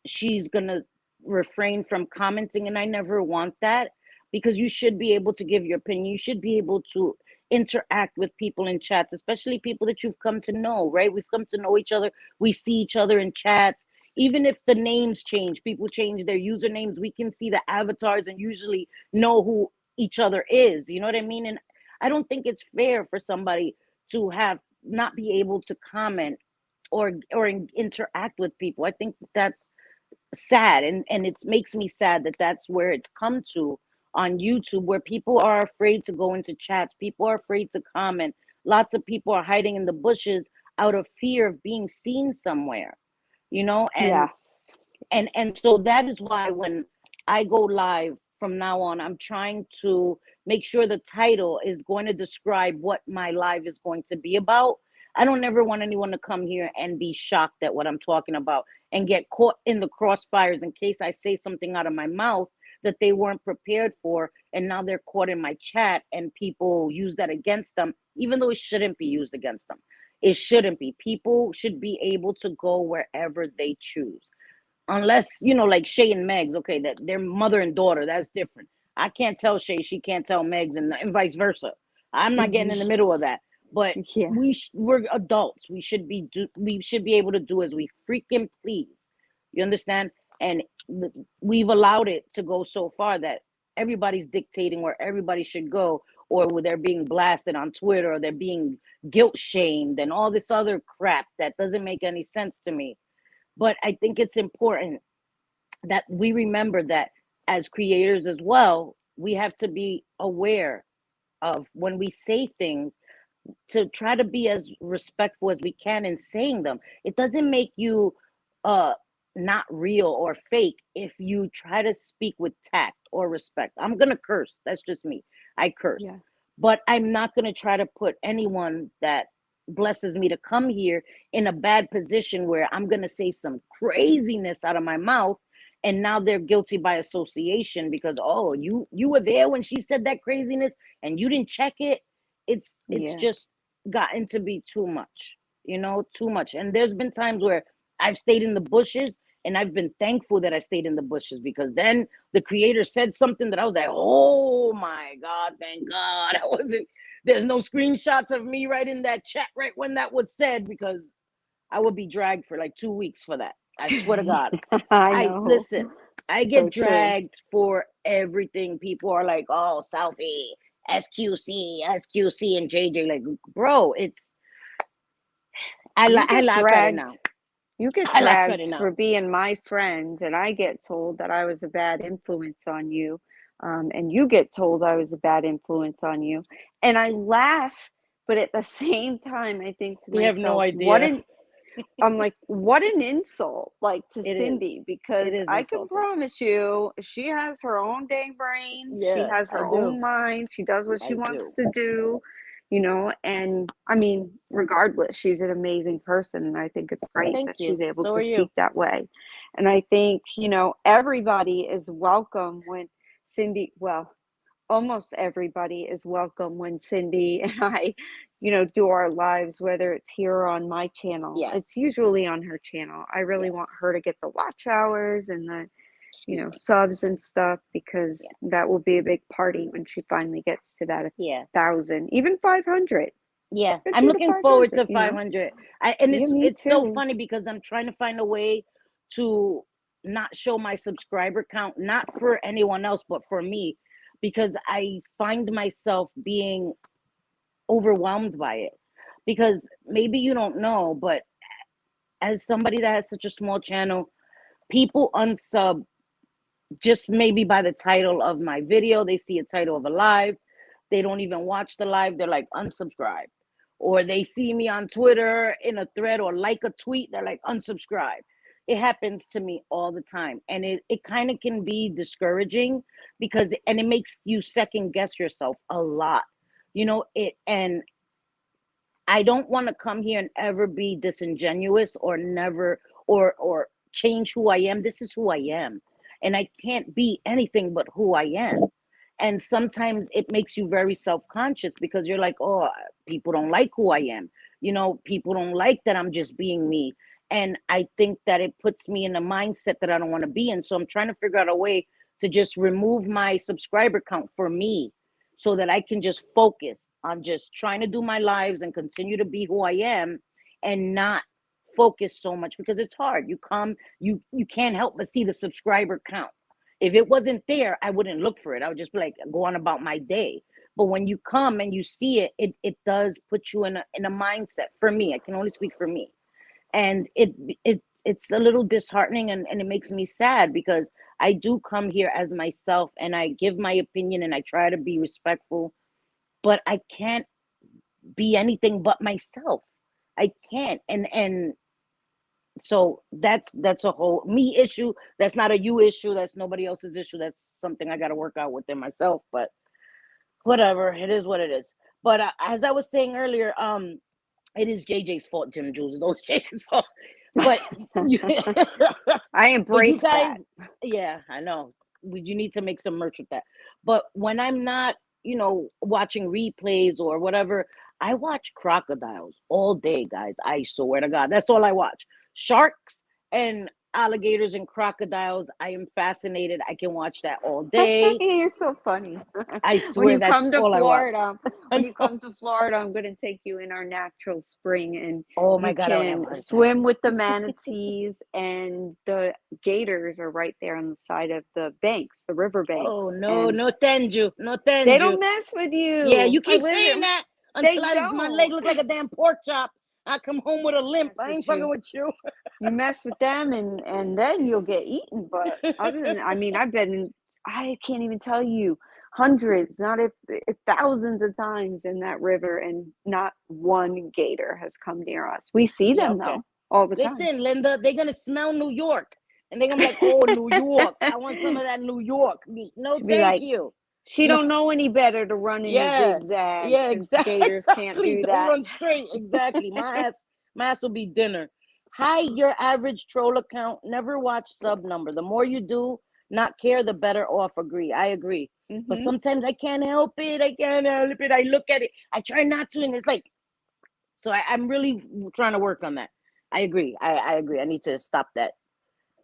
she's gonna refrain from commenting, and I never want that, because you should be able to give your opinion. You should be able to interact with people in chats, especially people that you've come to know, right? We've come to know each other. We see each other in chats. Even if the names change, people change their usernames, we can see the avatars and usually know who each other is. You know what I mean? And I don't think it's fair for somebody to have not be able to comment or interact with people. I think that's sad, and it makes me sad that that's where it's come to on YouTube, where people are afraid to go into chats, people are afraid to comment, lots of people are hiding in the bushes out of fear of being seen somewhere, and Yes. and so that is why when I go live from now on, I'm trying to make sure the title is going to describe what my live is going to be about. I don't ever want anyone to come here and be shocked at what I'm talking about and get caught in the crossfires in case I say something out of my mouth that they weren't prepared for, and now they're caught in my chat and people use that against them, even though it shouldn't be used against them. It shouldn't be. People should be able to go wherever they choose. Unless, like Shay and Megs, okay, that they're mother and daughter, that's different. I can't tell Shay, she can't tell Megs, and vice versa. I'm not getting in the middle of that. But Yeah. we're adults. We should be able to do as we freaking please. You understand? And we've allowed it to go so far that everybody's dictating where everybody should go, or where they're being blasted on Twitter, or they're being guilt shamed, and all this other crap that doesn't make any sense to me. But I think it's important that we remember that as creators as well, we have to be aware of when we say things, to try to be as respectful as we can in saying them. It doesn't make you uh not real or fake if you try to speak with tact or respect. I'm gonna curse. That's just me. I curse. Yeah. But I'm not gonna try to put anyone that blesses me to come here in a bad position where I'm gonna say some craziness out of my mouth, and now they're guilty by association because, oh, you were there when she said that craziness and you didn't check it. It's Yeah. just gotten to be too much, too much. And there's been times where I've stayed in the bushes, and I've been thankful that I stayed in the bushes, because then the creator said something that I was like, oh my God, thank God I wasn't. There's no screenshots of me right in that chat right when that was said, because I would be dragged for like 2 weeks for that. I swear to God. I I know. listen. I So get true. dragged for everything. People are like, "Oh, selfie, SQC, and JJ." Like, bro, it's. You I get laugh at it now. dragged. You get I laugh at it dragged now. for being my friend, and I get told that I was a bad influence on you, and you get told I was a bad influence on you, and I laugh, but at the same time, I think to You have no myself, what idea. an I'm like, what an insult, like, to It is. Cindy, It because is I can insulting. promise you, she has her own dang brain. She Yeah, has I her do. own mind. She does what she I wants do. to do, and I mean, regardless, she's an amazing person. And I think it's great Thank that she's you. able So to are you. speak that way. And I think, everybody is welcome when well, almost everybody is welcome when Cindy and I, do our lives, whether it's here or on my channel. It's Yes. usually on her channel. I really want Yes. her to get the watch hours and the, Excuse me. subs and stuff, because Yeah. that will be a big party when she finally gets to that Yeah. 1,000, even 500. Yeah. Let's get I'm you to looking forward 500, to 500. And Yeah, me it's so too. funny because I'm trying to find a way to not show my subscriber count, not for anyone else, but for me, because I find myself being overwhelmed by it. Because maybe you don't know, but as somebody that has such a small channel, people unsub just maybe by the title of my video. They see a title of a live, they don't even watch the live, they're like unsubscribe. Or they see me on Twitter in a thread or like a tweet, they're like unsubscribe. It happens to me all the time, and it kind of can be discouraging, because and it makes you second guess yourself a lot, it. And I don't want to come here and ever be disingenuous, or never, or change who I am. This is who I am, and I can't be anything but who I am. And sometimes it makes you very self-conscious, because you're like, "Oh, people don't like who I am. People don't like that I'm just being me." And I think that it puts me in a mindset that I don't want to be in. So I'm trying to figure out a way to just remove my subscriber count for me, so that I can just focus on just trying to do my lives and continue to be who I am, and not focus so much, because it's hard. You can't help but see the subscriber count. If it wasn't there, I wouldn't look for it. I would just be like, go on about my day. But when you come and you see it, it does put you in a mindset. For me, I can only speak for me, and it's a little disheartening, and it makes me sad, because I do come here as myself, and I give my opinion, and I try to be respectful, but I can't be anything but myself. I can't. And so that's a whole me issue. That's not a you issue. That's nobody else's issue. That's something I got to work out within myself. But whatever, it is what it is. But Yeah. as I was saying earlier, it is JJ's fault, Jim Jules. It's always JJ's fault. But you, I but you embrace guys, that. yeah, I know. You need to make some merch with that. But when I'm not, watching replays or whatever, I watch crocodiles all day, guys. I swear to God. That's all I watch. Sharks and alligators and crocodiles. I am fascinated. I can watch that all day. You're so funny. I When swear you that's come to all I watch. Florida, I when you know. come to Florida, I'm going to take you in our natural spring, and Oh my you God, I would have a can heart attack. swim with the manatees, and the gators are right there on the side of the banks, the river Oh banks, no, and no thank you. No they thank you. don't mess with Yeah, you. you I keep live saying in, that until they my leg don't look like a damn pork chop. I come home with a limp. mess I ain't with fucking you. with you. You mess with them, and then you'll get eaten. But other than, I mean, I've been in, I can't even tell you, hundreds, not if thousands of times in that river, and not one gator has come near us. We see Yeah, them okay. though all the time. Listen, Linda, they're gonna smell New York. And they're gonna be like, oh, New York. I want some of that New York meat. No, She'd be thank like, you. she No, don't know any better to run in a yeah. zigzag, Yeah, since exactly. gators can't Exactly. do Don't that. run straight. Exactly. My ass will be dinner. Hi, your average troll account. Never watch sub number. The more you do not care, the better off. Agree. I agree. But Hmm. sometimes I can't help it. I can't help it. I look at it. I try not to, and it's like, so I'm really trying to work on that. I agree. I agree. I need to stop that.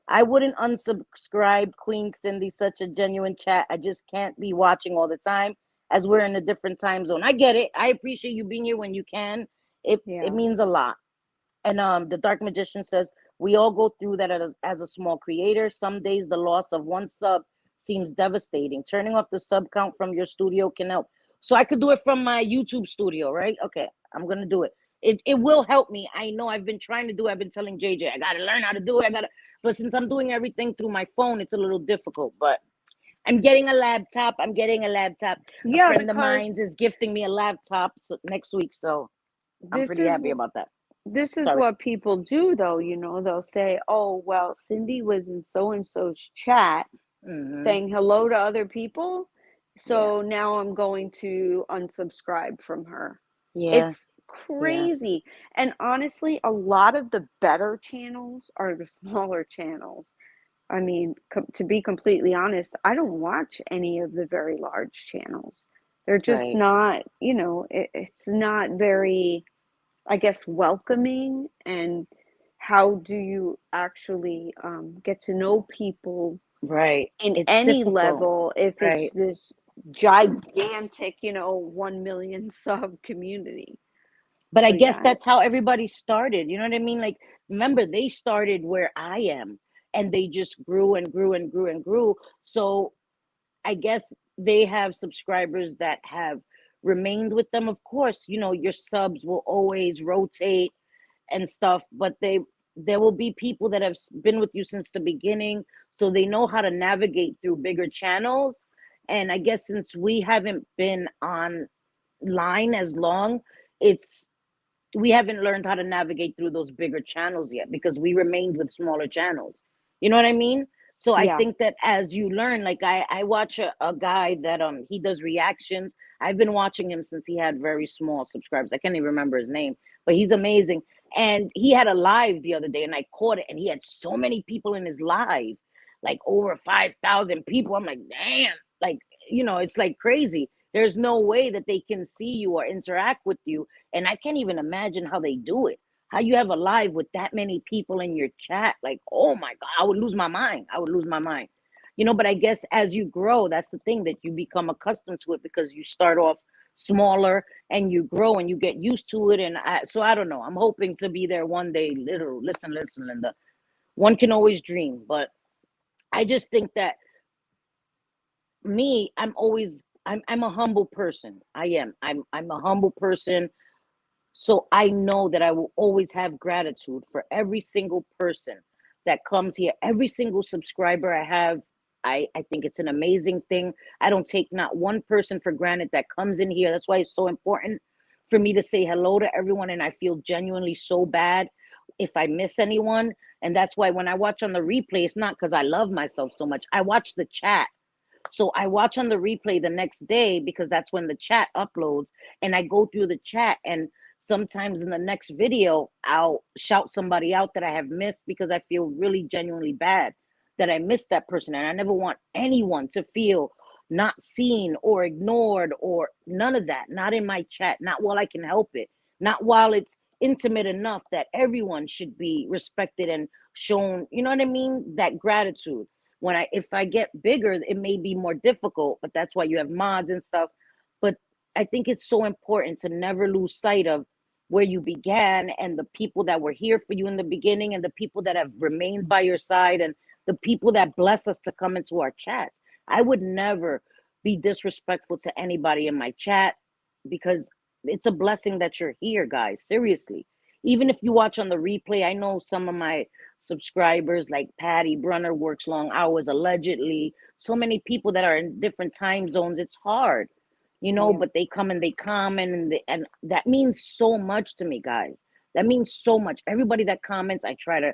I wouldn't unsubscribe, Queen Cindy, such a genuine chat. I just can't be watching all the time as we're in a different time zone. I get it. I appreciate you being here when you can. It Yeah. means a lot. And the Dark Magician says, we all go through that as a small creator. Some days the loss of one sub seems devastating. Turning off the sub count from your studio can help. So I could do it from my YouTube studio, right? Okay, I'm gonna do it. It will help me. I know I've been trying to do it. I've been telling JJ, I gotta learn how to do it. But since I'm doing everything through my phone, it's a little difficult. But I'm getting a laptop. I'm getting a laptop. A Yeah, friend of because mine is gifting me a laptop next week. So I'm this pretty is happy about that. this is Sorry. what people do though, they'll say, oh well, Cindy was in so and so's chat Hmm. saying hello to other people, Yeah. so now I'm going to unsubscribe from her. Yeah. It's Yeah. crazy. And honestly, a lot of the better channels are the smaller channels. I mean, to be completely honest, I don't watch any of the very large channels. They're just Right. not, it's not very, I guess, welcoming. And how do you actually get to know people Right. in It's any difficult. level if it's Right. this gigantic, 1 million sub community? But I So guess yeah, that's how everybody started. You know what I mean? Like, remember, they started where I am and they just grew and grew and grew and grew. So I guess they have subscribers that have remained with them. Of course, your subs will always rotate and stuff, but there will be people that have been with you since the beginning, so they know how to navigate through bigger channels. And I guess since we haven't been online as long, it's we haven't learned how to navigate through those bigger channels yet because we remained with smaller channels. You know what I mean? So I yeah. think that as you learn, like I watch a guy that he does reactions. I've been watching him since he had very small subscribers. I can't even remember his name, but he's amazing. And he had a live the other day and I caught it, and he had so many people in his live, like over 5,000 people. I'm like, damn, like, it's like crazy. There's no way that they can see you or interact with you, and I can't even imagine how they do it. How you have a live with that many people in your chat? Like, oh my God, I would lose my mind. I would lose my mind. But I guess as you grow, that's the thing, that you become accustomed to it because you start off smaller and you grow and you get used to it. And so I don't know. I'm hoping to be there one day. Literal. Listen, Linda. One can always dream, but I just think that me, I'm a humble person. I am. I'm a humble person. So I know that I will always have gratitude for every single person that comes here, every single subscriber I have. I think it's an amazing thing. I don't take not one person for granted that comes in here. That's why it's so important for me to say hello to everyone. And I feel genuinely so bad if I miss anyone. And that's why when I watch on the replay, it's not because I love myself so much. I watch the chat. So I watch on the replay the next day because that's when the chat uploads, and I go through the chat, and sometimes in the next video I'll shout somebody out that I have missed because I feel really genuinely bad that I missed that person. And I never want anyone to feel not seen or ignored or none of that. Not in my chat, not while I can help it, not while it's intimate enough that everyone should be respected and shown, you know what I mean? That gratitude. If I get bigger, it may be more difficult, but that's why you have mods and stuff. But I think it's so important to never lose sight of where you began and the people that were here for you in the beginning and the people that have remained by your side and the people that bless us to come into our chats. I would never be disrespectful to anybody in my chat because it's a blessing that you're here, guys. Seriously. Even if you watch on the replay, I know some of my subscribers like Patty Brunner works long hours allegedly. So many people that are in different time zones. It's hard, but they come and they comment and that means so much to me, guys. That means so much. Everybody that comments, I try to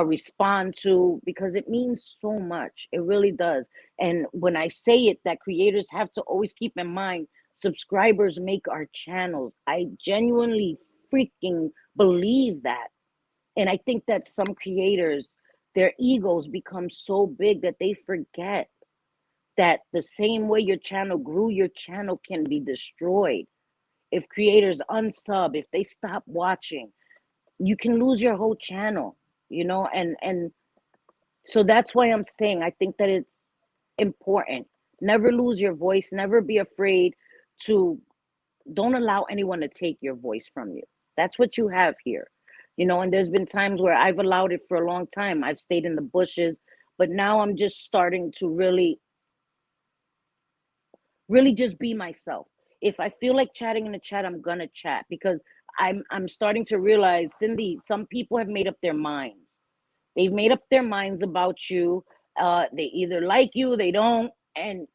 respond to because it means so much. It really does. And when I say it, that creators have to always keep in mind subscribers make our channels. I genuinely freaking believe that. And I think that some creators, their egos become so big that they forget that the same way your channel grew, your channel can be destroyed. If creators unsub, if they stop watching, you can lose your whole channel, and so that's why I'm saying I think that it's important. Never lose your voice, never be afraid to don't allow anyone to take your voice from you. That's what you have here. And there's been times where I've allowed it for a long time. I've stayed in the bushes, but now I'm just starting to really just be myself. If I feel like chatting in the chat, I'm gonna chat because I'm starting to realize, Cindy, some people have made up their minds. They've made up their minds about you. They either like you, they don't, and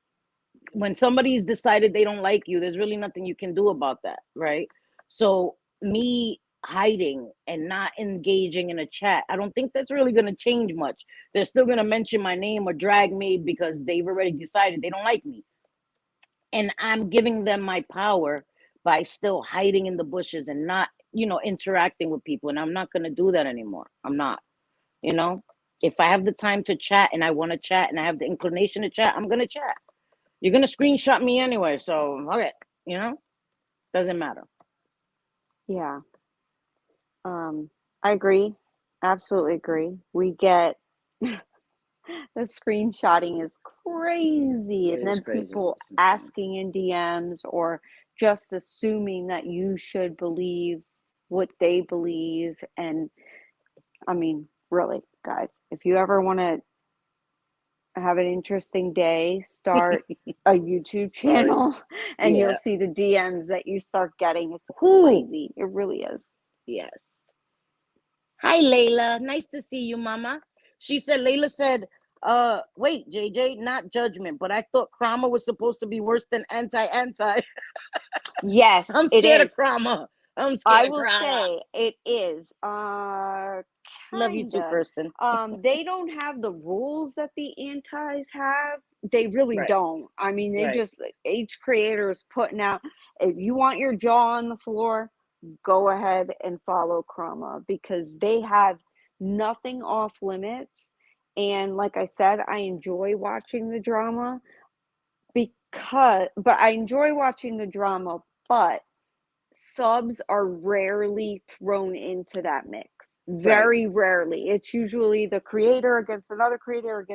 when somebody's decided they don't like you, there's really nothing you can do about that, right? So me hiding and not engaging in a chat, I don't think that's really going to change much. They're still going to mention my name or drag me because they've already decided they don't like me. And I'm giving them my power by still hiding in the bushes and not, interacting with people. And I'm not going to do that anymore. I'm not, if I have the time to chat and I want to chat and I have the inclination to chat, I'm going to chat. You're going to screenshot me anyway. So, okay, doesn't matter. Yeah. I agree. Absolutely agree. We get the screenshotting is crazy. And then people asking in DMs or just assuming that you should believe what they believe. And I mean, really, guys, if you ever want to have an interesting day, start a YouTube channel and you'll see the DMs that you start getting. It's crazy. It really is. Yes. Hi, Layla. Nice to see you, Mama. Layla said, wait, JJ, not judgment, but I thought Krama was supposed to be worse than anti. Yes, I'm scared of Krama. I will say it is. Love you too, Kirsten. They don't have the rules that the antis have. They really don't. I mean, they just, each creator is putting out, if you want your jaw on the floor, go ahead and follow Krama because they have nothing off limits. And like I said, I enjoy watching the drama but subs are rarely thrown into that mix. Very rarely. It's usually the creator against another creator.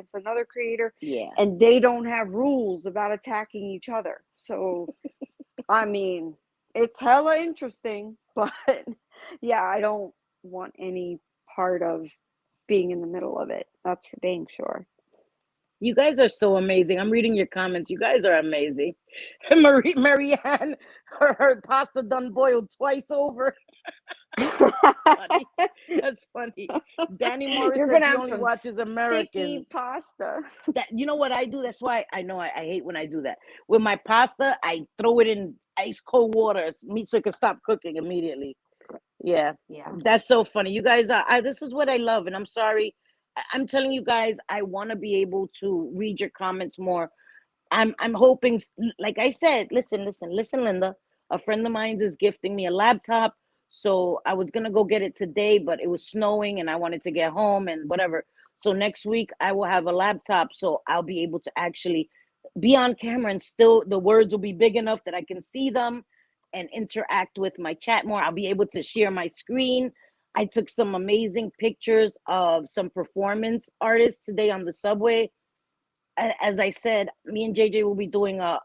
Yeah. And they don't have rules about attacking each other. So, I mean, it's hella interesting, but yeah, I don't want any part of being in the middle of it. That's for dang sure. You guys are so amazing. I'm reading your comments. You guys are amazing. Marianne, her pasta done boiled twice over. That's funny. Danny Morris says he only watches Americans. Pasta. You know what I do? That's why I know I hate when I do that. With my pasta, I throw it in ice cold water so it can stop cooking immediately. Yeah. That's so funny. You guys are. This is what I love, and I'm sorry. I'm telling you guys, I want to be able to read your comments more. I'm hoping, like I said, listen, Linda. A friend of mine is gifting me a laptop. So I was going to go get it today, but it was snowing and I wanted to get home and whatever. So next week I will have a laptop. So I'll be able to actually be on camera and still the words will be big enough that I can see them and interact with my chat more. I'll be able to share my screen. I took some amazing pictures of some performance artists today on the subway. As I said, me and JJ will be doing a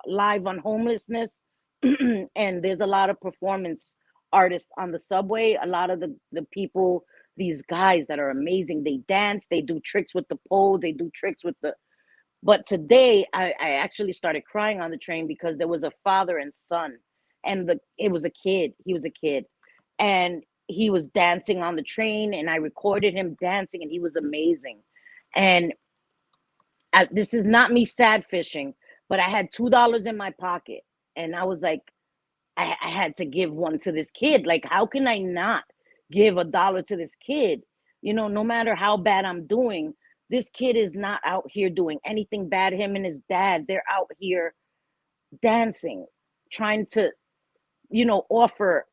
live on homelessness, and there's a lot of performance artists on the subway. A lot of the people, these guys that are amazing. They dance, they do tricks with the pole, they do tricks with the. But today, I actually started crying on the train because there was a father and son, and it was a kid. He was a kid, and he was dancing on the train, and I recorded him dancing, and he was amazing. And this is not me sad fishing, but I had $2 in my pocket, and I was like, I had to give one to this kid. Like, how can I not give $1 to this kid? No matter how bad I'm doing, this kid is not out here doing anything bad. Him and his dad, they're out here dancing, trying to, offer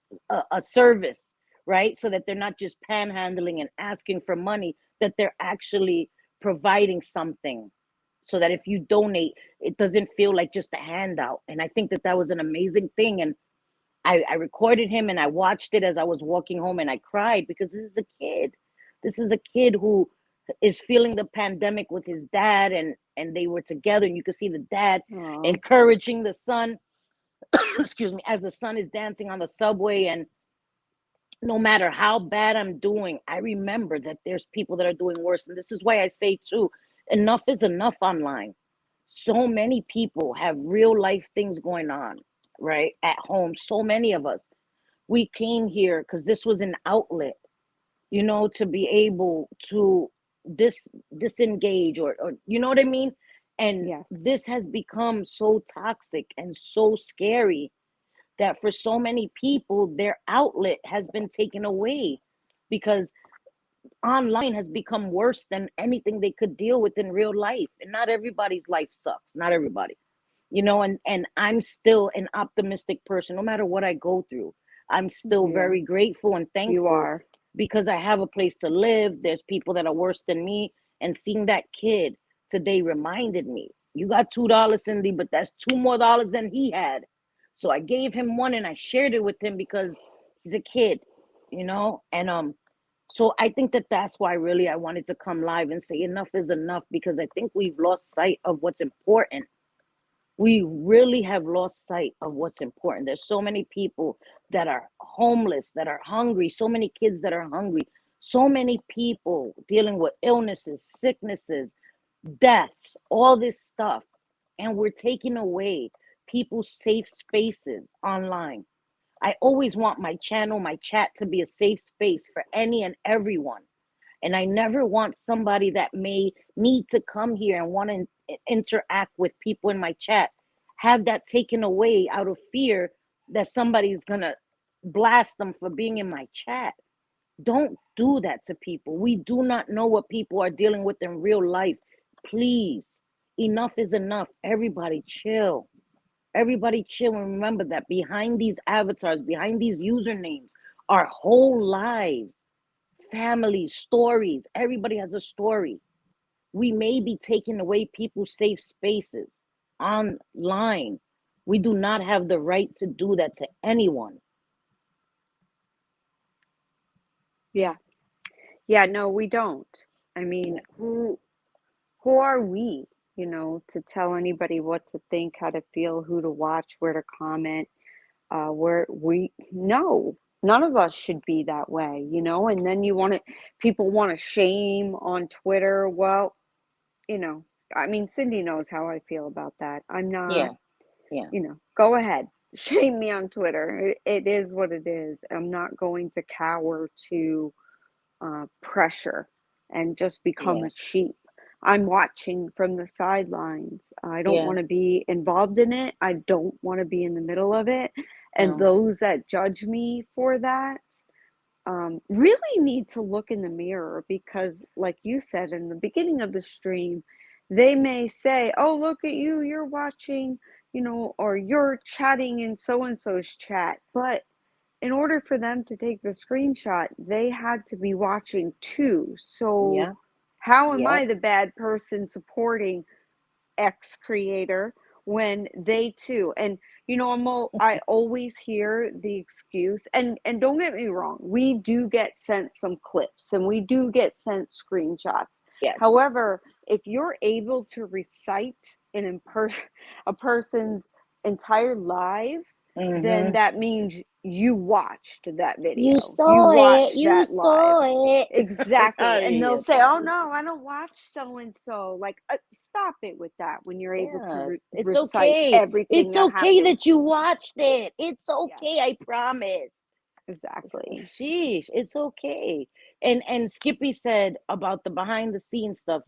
a service, right? So that they're not just panhandling and asking for money, that they're actually providing something so that if you donate, it doesn't feel like just a handout. And I think that was an amazing thing. And I recorded him and I watched it as I was walking home, and I cried because this is a kid. This is a kid who is feeling the pandemic with his dad, and they were together, and you could see the dad encouraging the son, excuse me, as the son is dancing on the subway. And no matter how bad I'm doing, I remember that there's people that are doing worse. And this is why I say too, enough is enough online. So many people have real life things going on, right, at home. So many of us, we came here because this was an outlet, to be able to disengage, or you know what I mean? And Yes. this has become so toxic and so scary that for so many people, their outlet has been taken away because online has become worse than anything they could deal with in real life. And not everybody's life sucks. Not everybody. And I'm still an optimistic person. No matter what I go through, I'm still very grateful and thankful. You are. Because I have a place to live. There's people that are worse than me. And seeing that kid today reminded me, you got $2, Cindy, but that's $2 more than he had. So I gave him one and I shared it with him because he's a kid, and so I think that that's why really I wanted to come live and say enough is enough, because I think we've lost sight of what's important. We really have lost sight of what's important. There's so many people that are homeless, that are hungry, so many kids that are hungry, so many people dealing with illnesses, sicknesses, deaths, all this stuff. And we're taking away people's safe spaces online. I always want my channel, my chat to be a safe space for any and everyone. And I never want somebody that may need to come here and want to interact with people in my chat have that taken away out of fear that somebody's going to blast them for being in my chat. Don't do that to people. We do not know what people are dealing with in real life. Please, enough is enough. Everybody chill. Everybody chill, and remember that behind these avatars, behind these usernames, are whole lives, families, stories. Everybody has a story. We may be taking away people's safe spaces online. We do not have the right to do that to anyone. Yeah. Yeah, no, we don't. I mean, who are we, to tell anybody what to think, how to feel, who to watch, where to comment, no, none of us should be that way, and then people want to shame on Twitter. Well, I mean, Cindy knows how I feel about that. I'm not, Yeah. Go ahead. Shame me on Twitter. It is what it is. I'm not going to cower to pressure and just become a sheep. I'm watching from the sidelines. I don't want to be involved in it. I don't want to be in the middle of it. And those that judge me for that really need to look in the mirror, because like you said in the beginning of the stream, they may say, oh, look at you, you're watching, or you're chatting in so-and-so's chat. But in order for them to take the screenshot, they had to be watching too. So how am I the bad person supporting X creator when they too, and I always hear the excuse, and don't get me wrong, we do get sent some clips and we do get sent screenshots. Yes. However, if you're able to recite a person's entire live, then Mm-hmm. that means you watched that You video. You saw it. watched You that live. saw it. Exactly. And they'll Yes. say, "Oh no, I don't watch so and so." Like, stop it with that when you're able to Yes. It's recite okay. everything It's that okay happened. that you watched it. It's Yes, okay. I promise. exactly. Sheesh, it's okay. And Skippy said about the behind the scenes stuff.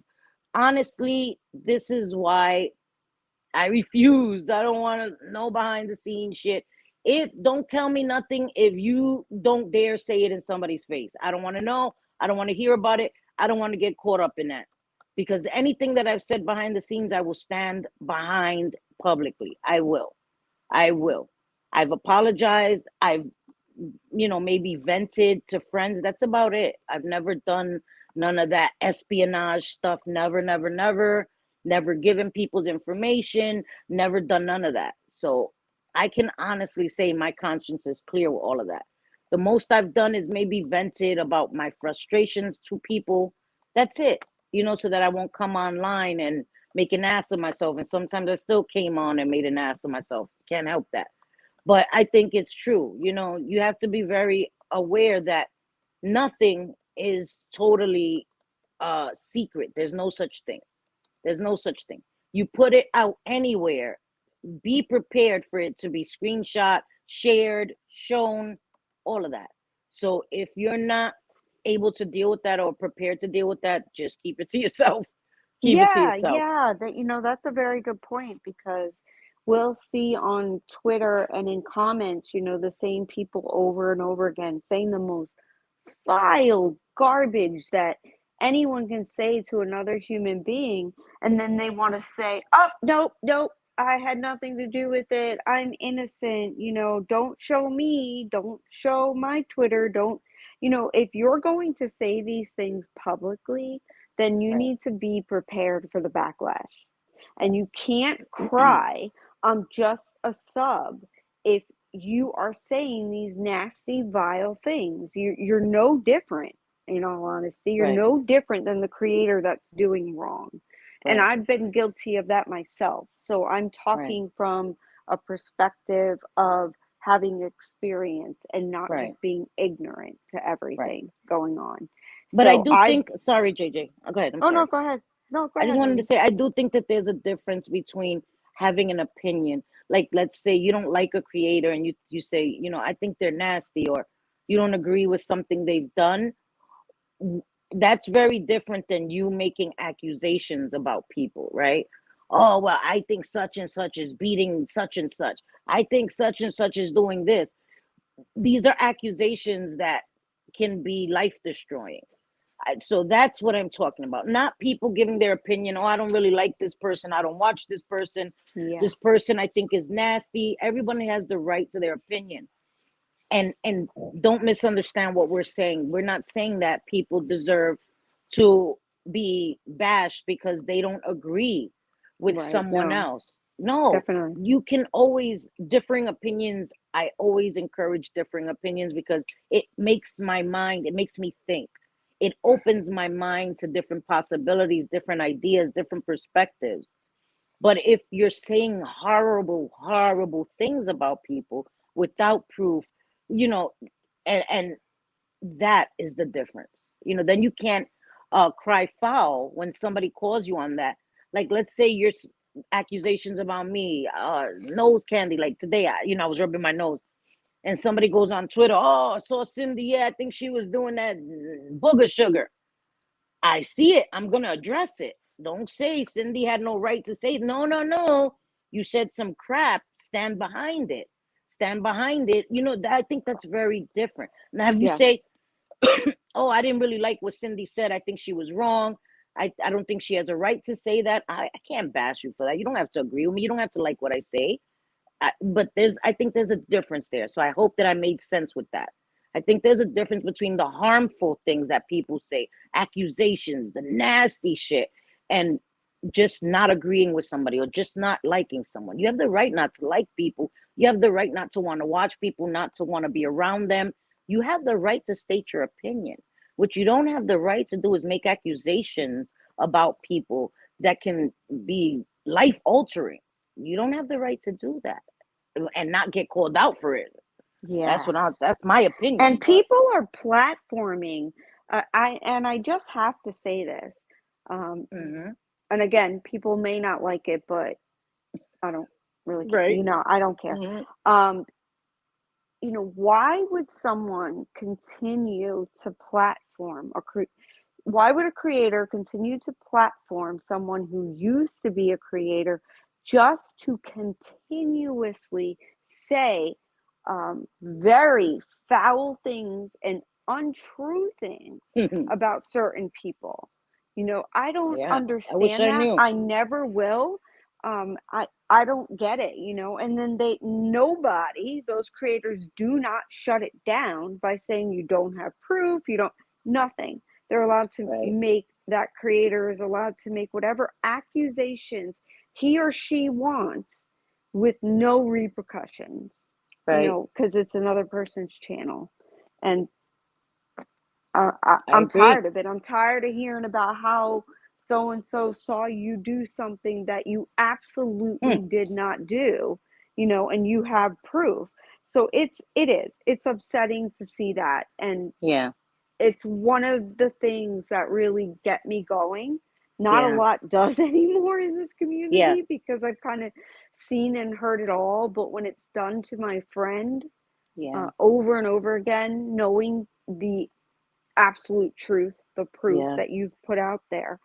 Honestly, this is why I refuse. I don't want to know behind the scenes shit. If don't tell me nothing if you don't dare say it in somebody's face. I don't want to know. I don't want to hear about it. I don't want to get caught up in that. Because anything that I've said behind the scenes, I will stand behind publicly. I will. I will. I've apologized. I've maybe vented to friends. That's about it. I've never done none of that espionage stuff. Never, never, never. Never given people's information. Never done none of that. So I can honestly say my conscience is clear with all of that. The most I've done is maybe vented about my frustrations to people. That's it. So that I won't come online and make an ass of myself. And sometimes I still came on and made an ass of myself. Can't help that. But I think it's true. You have to be very aware that nothing is totally secret. There's no such thing. There's no such thing. You put it out anywhere, be prepared for it to be screenshot, shared, shown, all of that. So if you're not able to deal with that or prepared to deal with that, just keep it to yourself. Keep it to Yeah, yourself. yeah, that's a very good point, because we'll see on Twitter and in comments, the same people over and over again saying the most vile garbage that anyone can say to another human being, and then they want to say, "Oh, nope, nope, I had nothing to do with it. I'm innocent. Don't show me, don't show my Twitter, don't." If you're going to say these things publicly, then you Right. need to be prepared for the backlash. And you can't cry, "I'm just a sub," if you are saying these nasty, vile things. You're no different, in all honesty. You're Right. no different than the creator that's doing wrong. And Right. I've been guilty of that myself. So I'm Right. talking from a perspective of having experience and not Right. just being ignorant to Right. everything going on. But I So do think, sorry, JJ. Oh, go ahead. I'm oh no, sorry. go ahead. No, go I just ahead, wanted to honey. say I do think that there's a difference between having an opinion. Like, let's say you don't like a creator and you say, I think they're nasty, or you don't agree with something they've done. That's very different than you making accusations about people, right? Oh, well, I think such and such is beating such and such. I think such and such is doing this. These are accusations that can be life destroying. So that's what I'm talking about. Not people giving their opinion. Oh, I don't really like this person. I don't watch this person. Yeah, This person I think is nasty. Everybody has the right to their opinion. And don't misunderstand what we're saying. We're not saying that people deserve to be bashed because they don't agree with right. someone No, else. No, definitely. you can always differing opinions. I always encourage differing opinions because it makes my mind, it makes me think. It opens my mind to different possibilities, different ideas, different perspectives. But if you're saying horrible, horrible things about people without proof, you know, and that is the difference. Then you can't cry foul when somebody calls you on that. Like, let's say your accusations about me, nose candy. Like today, I was rubbing my nose, and somebody goes on Twitter, "Oh, I saw Cindy. Yeah, I think she was doing that booger sugar." I see it. I'm gonna address it. Don't say Cindy had no right to say, no, no, no. You said some crap. Stand behind it. Stand behind it. I think that's very different. Now, if you say, Yes. oh, I didn't really like what Cindy said, I think she was wrong. I don't think she has a right to say that. I can't bash you for that. You don't have to agree with me. You don't have to like what I say. But I think there's a difference there. So I hope that I made sense with that. I think there's a difference between the harmful things that people say, accusations, the nasty shit, and just not agreeing with somebody or just not liking someone. You have the right not to like people. You have the right not to want to watch people, not to want to be around them. You have the right to state your opinion. What you don't have the right to do is make accusations about people that can be life altering. You don't have the right to do that and not get called out for it. Yes. That's my opinion. And people are platforming. I just have to say this. Mm-hmm. And again, people may not like it, but I don't really care. Right. I don't care. Mm-hmm. Why would someone continue to platform why would a creator continue to platform someone who used to be a creator just to continuously say very foul things and untrue things about certain people? I don't Yeah, I wish understand I that. knew. I never will. I don't get it, and then those creators do not shut it down by saying you don't have proof, you don't, nothing. They're allowed to Right. that creator is allowed to make whatever accusations he or she wants with no repercussions, Right. because it's another person's channel. And I I'm agree. tired of it. I'm tired of hearing about how so and so saw you do something that you absolutely did not do, and you have proof. So it's upsetting to see that. And Yeah. it's one of the things that really get me going. Not a Yeah. lot does anymore in this Yeah. community because I've kind of seen and heard it all. But when it's done to my friend Yeah. over and over again, knowing the absolute truth, the proof Yeah. that you've put out there,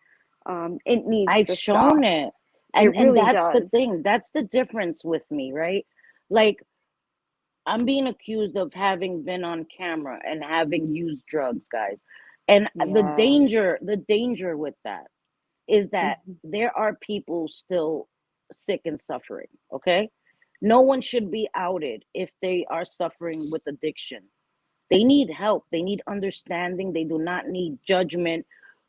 it needs I've to shown stop. it. It And really that's the does. thing. That's the difference with me, right? Like, I'm being accused of having been on camera and having used drugs, guys. And Yeah. the danger with that is that Mhm. there are people still sick and suffering, okay? No one should be outed if they are suffering with addiction. They need help. They need understanding. They do not need judgment,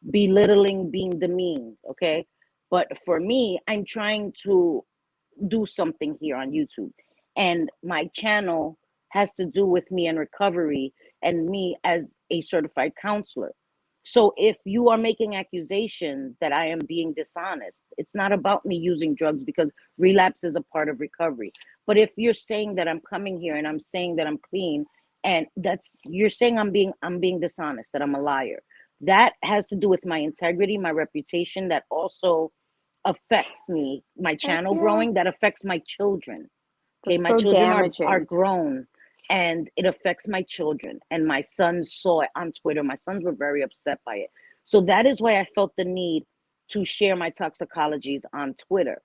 belittling, being demeaned, okay? But for me, I'm trying to do something here on YouTube. And my channel has to do with me and recovery and me as a certified counselor. So if you are making accusations that I am being dishonest, it's not about me using drugs because relapse is a part of recovery. But if you're saying that I'm coming here and I'm saying that I'm clean, and that's you're saying I'm being dishonest, that I'm a liar. That has to do with my integrity, my reputation, that also affects me, my Heck channel yeah. growing, that affects my children. Okay, That's my so children are damaging. grown, and it affects my children. And my sons saw it on Twitter. My sons were very upset by it. So that is why I felt the need to share my toxicologies on Twitter,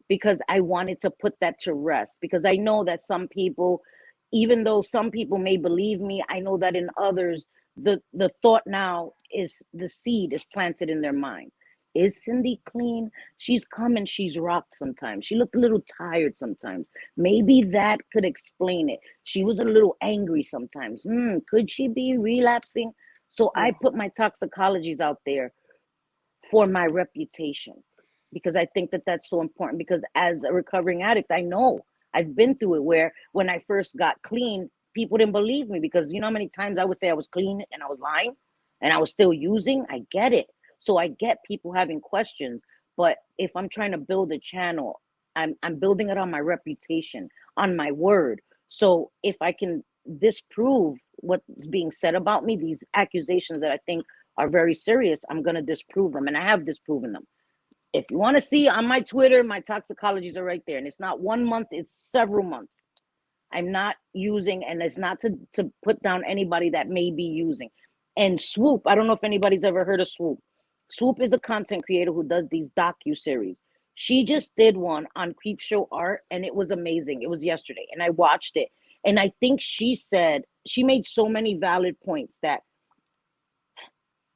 because I wanted to put that to rest. Because I know that some people, even though some people may believe me, I know that in others, the thought now is the seed is planted in their mind. Is Cindy clean? She's come and she's rocked sometimes. She looked a little tired sometimes. Maybe that could explain it. She was a little angry sometimes. Could she be relapsing? So I Yeah. put my toxicologies out there for my reputation, because I think that that's so important. Because as a recovering addict, I know I've been through it, where when I first got clean, people didn't believe me, because you know how many times I would say I was clean and I was lying and I was still using. I get it. So I get people having questions. But if I'm trying to build a channel, I'm building it on my reputation, on my word. So if I can disprove what's being said about me, these accusations that I think are very serious, I'm going to disprove them. And I have disproven them. If you want to see on my Twitter, my toxicologies are right there. And it's not 1 month, it's several months. I'm not using, and it's not to put down anybody that may be using. And Swoop, I don't know if anybody's ever heard of Swoop. Swoop is a content creator who does these docu-series. She just did one on Creepshow Art, and it was amazing. It was yesterday, and I watched it. And I think she made so many valid points that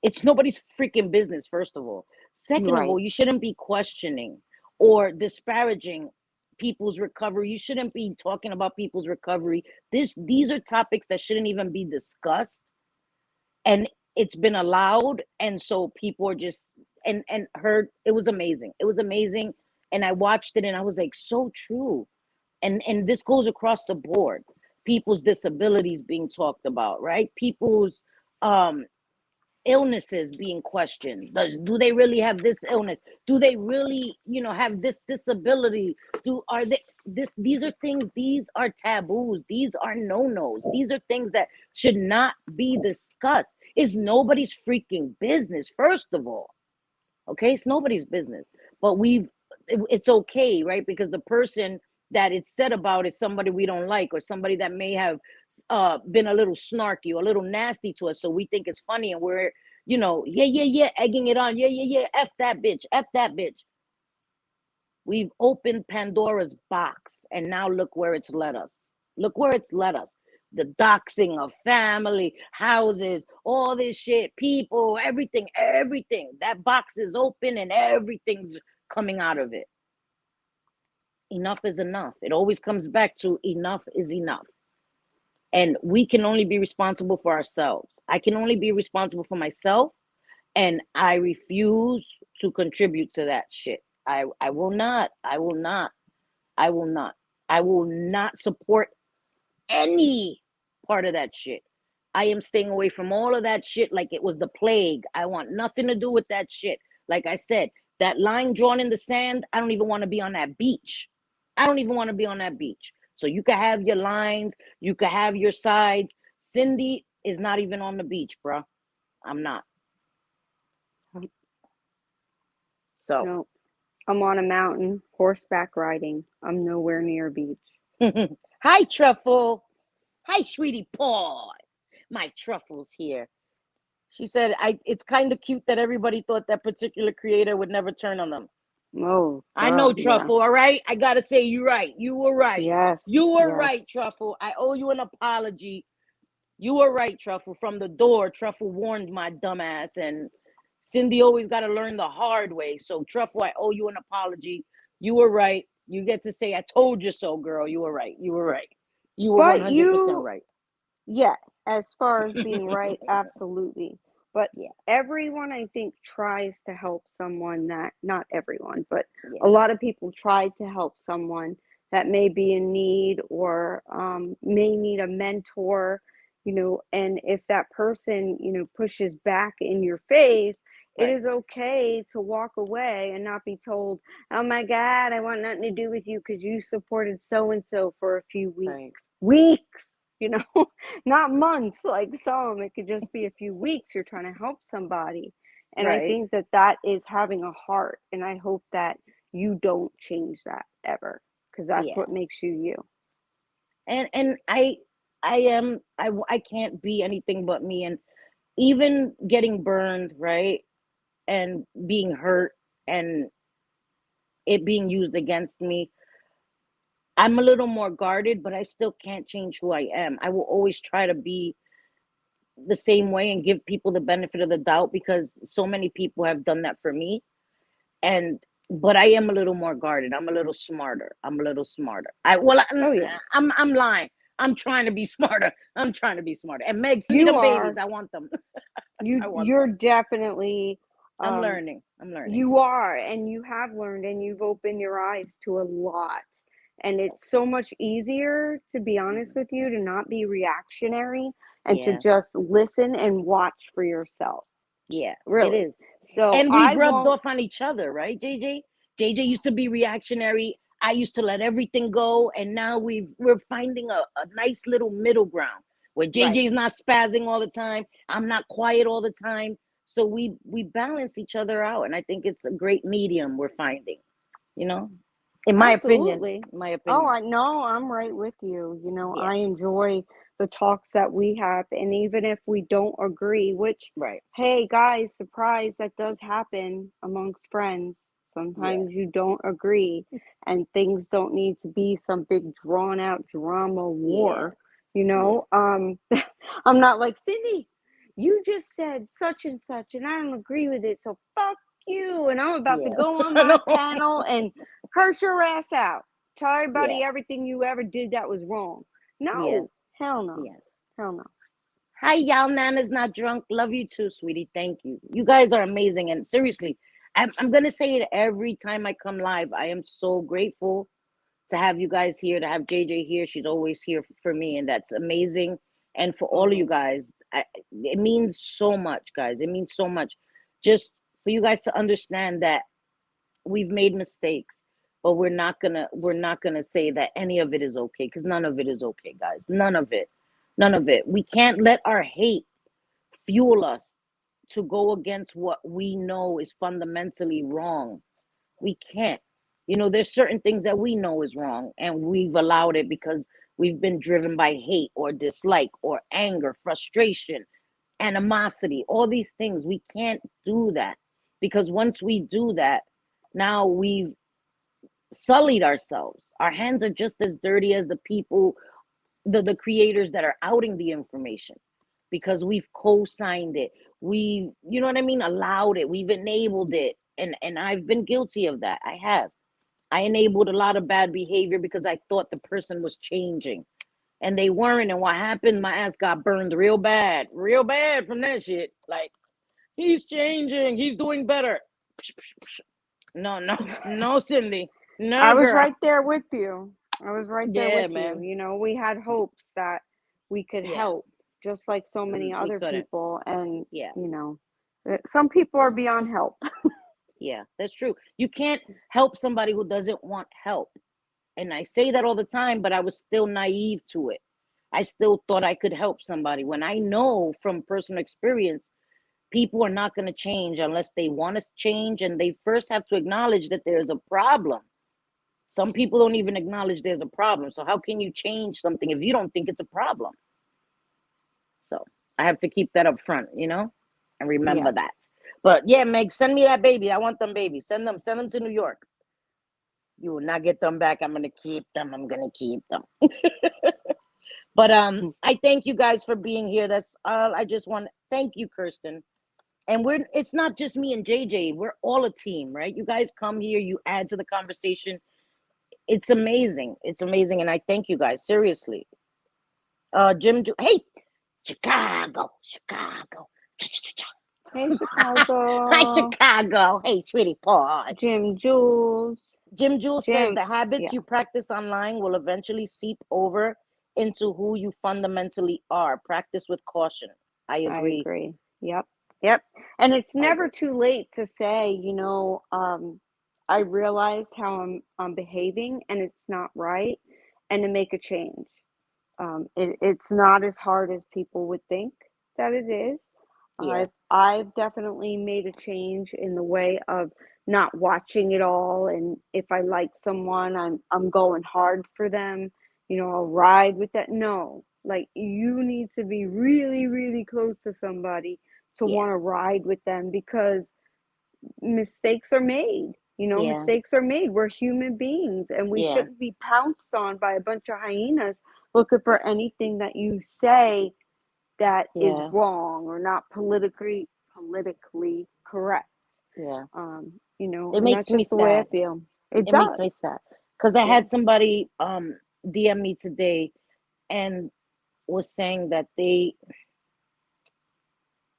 it's nobody's freaking business, first of all. Second of Right. all, you shouldn't be questioning or disparaging people's recovery. You shouldn't be talking about people's recovery. These are topics that shouldn't even be discussed. And it's been allowed. And so people are just and heard. It was amazing. It was amazing. And I watched it and I was like, so true. And this goes across the board. People's disabilities being talked about, right? People's illnesses being questioned. Do they really have this illness? Do they really, have this disability? Are they this These are things, these are taboos, these are no-nos, these are things that should not be discussed. It's nobody's freaking business, first of all. Okay, it's nobody's business. But it's okay, right? Because the person that it's said about is somebody we don't like, or somebody that may have been a little snarky or a little nasty to us, so we think it's funny, and we're egging it on. Yeah, F that bitch, F that bitch. We've opened Pandora's box, and now look where it's led us. Look where it's led us. The doxing of family, houses, all this shit, people, everything. That box is open and everything's coming out of it. Enough is enough. It always comes back to enough is enough. And we can only be responsible for ourselves. I can only be responsible for myself, and I refuse to contribute to that shit. I will not support any part of that shit. I am staying away from all of that shit like it was the plague. I want nothing to do with that shit. Like I said, that line drawn in the sand, I don't even want to be on that beach. I don't even want to be on that beach. So you can have your lines, you can have your sides. Cindy is not even on the beach, bro. I'm not. So No, I'm on a mountain horseback riding. I'm nowhere near a beach. Hi, Truffle. Hi, sweetie pie. My Truffle's here. She said, it's kind of cute that everybody thought that particular creator would never turn on them. Oh, I know, Truffle, yeah. all right? I got to say, you're right. You were right. Yes. You were yes. right, Truffle. I owe you an apology. You were right, Truffle. From the door, Truffle warned my dumbass, and Cindy always got to learn the hard way. So, Truffle, I owe you an apology. You were right. You get to say, I told you so, girl. You were right. You were right. You were 100% right. Yeah, as far as being right, absolutely. But Yeah. everyone, I think, tries to help someone that, not everyone, but Yeah. a lot of people try to help someone that may be in need, or may need a mentor, and if that person, pushes back in your face, it Right. is okay to walk away and not be told, oh my God, I want nothing to do with you because you supported so and so for a few weeks. Right. Weeks, not months like some. It could just be a few weeks. You're trying to help somebody. And I Right. think that is having a heart. And I hope that you don't change that ever, because that's Yeah. what makes you you. And I can't be anything but me. And even getting burned, right, and being hurt and it being used against me, I'm a little more guarded, but I still can't change who I am. I will always try to be the same way and give people the benefit of the doubt, because so many people have done that for me. But I am a little more guarded. I'm a little smarter. I'm lying. I'm trying to be smarter. And Meg, send me them babies. I want them. You're definitely I'm learning. You are, and you have learned, and you've opened your eyes to a lot. And it's so much easier, to be honest with you, to not be reactionary and to Yeah. just listen and watch for yourself. Yeah, Really. it is. So And I we've rubbed won't. off on each other, right, JJ? JJ used to be reactionary. I used to let everything go, and now we're finding a nice little middle ground where JJ's not spazzing all the time. I'm not quiet all the time. So we balance each other out, and I think it's a great medium we're finding. In my Absolutely. opinion. Oh, I know. I'm right with you. Yeah. I enjoy the talks that we have. And even if we don't agree, which, Right. hey, guys, surprise, that does happen amongst friends. Sometimes you don't agree, and things don't need to be some big drawn out drama war. I'm not like, Cindy, you just said such and such, and I don't agree with it. So fuck you. And I'm about to Yeah. go on my channel and curse your ass out. Tell everybody Yeah. everything you ever did that was wrong. No. Yeah. Hell no. Yeah. Hell no. Hi, y'all. Nana's not drunk. Love you too, sweetie. Thank you. You guys are amazing. And seriously, I'm gonna say it every time I come live. I am so grateful to have you guys here, to have JJ here. She's always here for me, and that's amazing. And for all of you guys, it means so much, guys. It means so much, just for you guys to understand that we've made mistakes, but we're not gonna say that any of it is okay, because none of it is okay, guys. None of it. We can't let our hate fuel us to go against what we know is fundamentally wrong. We can't. There's certain things that we know is wrong, and we've allowed it because we've been driven by hate or dislike or anger, frustration, animosity, all these things. We can't do that, because once we do that, now we've sullied ourselves. Our hands are just as dirty as the people, the creators that are outing the information, because we've co-signed it. We, you know what I mean, allowed it. We've enabled it. And I've been guilty of that. I enabled a lot of bad behavior because I thought the person was changing, and they weren't. And what happened? My ass got burned real bad from that shit. Like, he's changing, he's doing better. No, Cindy. No, I was girl. right there with you. I was right there Yeah, with man. you. We had hopes that we could Yeah. help, just like so many We other couldn't. people. And, Yeah. some people are beyond help. Yeah, that's true. You can't help somebody who doesn't want help. And I say that all the time, but I was still naive to it. I still thought I could help somebody, when I know from personal experience, people are not going to change unless they want to change, and they first have to acknowledge that there's a problem. Some people don't even acknowledge there's a problem. So how can you change something if you don't think it's a problem? So I have to keep that up front, and remember Yeah. that. But yeah, Meg, send me that baby. I want them babies. Send them to New York. You will not get them back. I'm gonna keep them. But I thank you guys for being here. That's all. I just want to thank you, Kirsten. And it's not just me and JJ. We're all a team, right? You guys come here, you add to the conversation. It's amazing. It's amazing. And I thank you guys, seriously. Jim, hey, Chicago. Hey, Chicago. Hi, Chicago. Hey, sweetie pie. Jim Jules. Jim Jules says the habits yeah. you practice online will eventually seep over into who you fundamentally are. Practice with caution. I agree. Yep. And it's never too late to say, I realized how I'm behaving and it's not right, and to make a change. It's not as hard as people would think that it is. Yeah. I've definitely made a change in the way of not watching it all, and if I like someone, I'm going hard for them. I'll ride with that. No, like, you need to be really, really close to somebody to Yeah. want to ride with them, because mistakes are made. Yeah. Mistakes are made. We're human beings, and we Yeah. shouldn't be pounced on by a bunch of hyenas looking for anything that you say that is Yeah. wrong or not politically correct. Yeah. It It and makes that's me just the way I sad. feel. It It makes me does. sad. Because I Yeah. had somebody DM me today and was saying that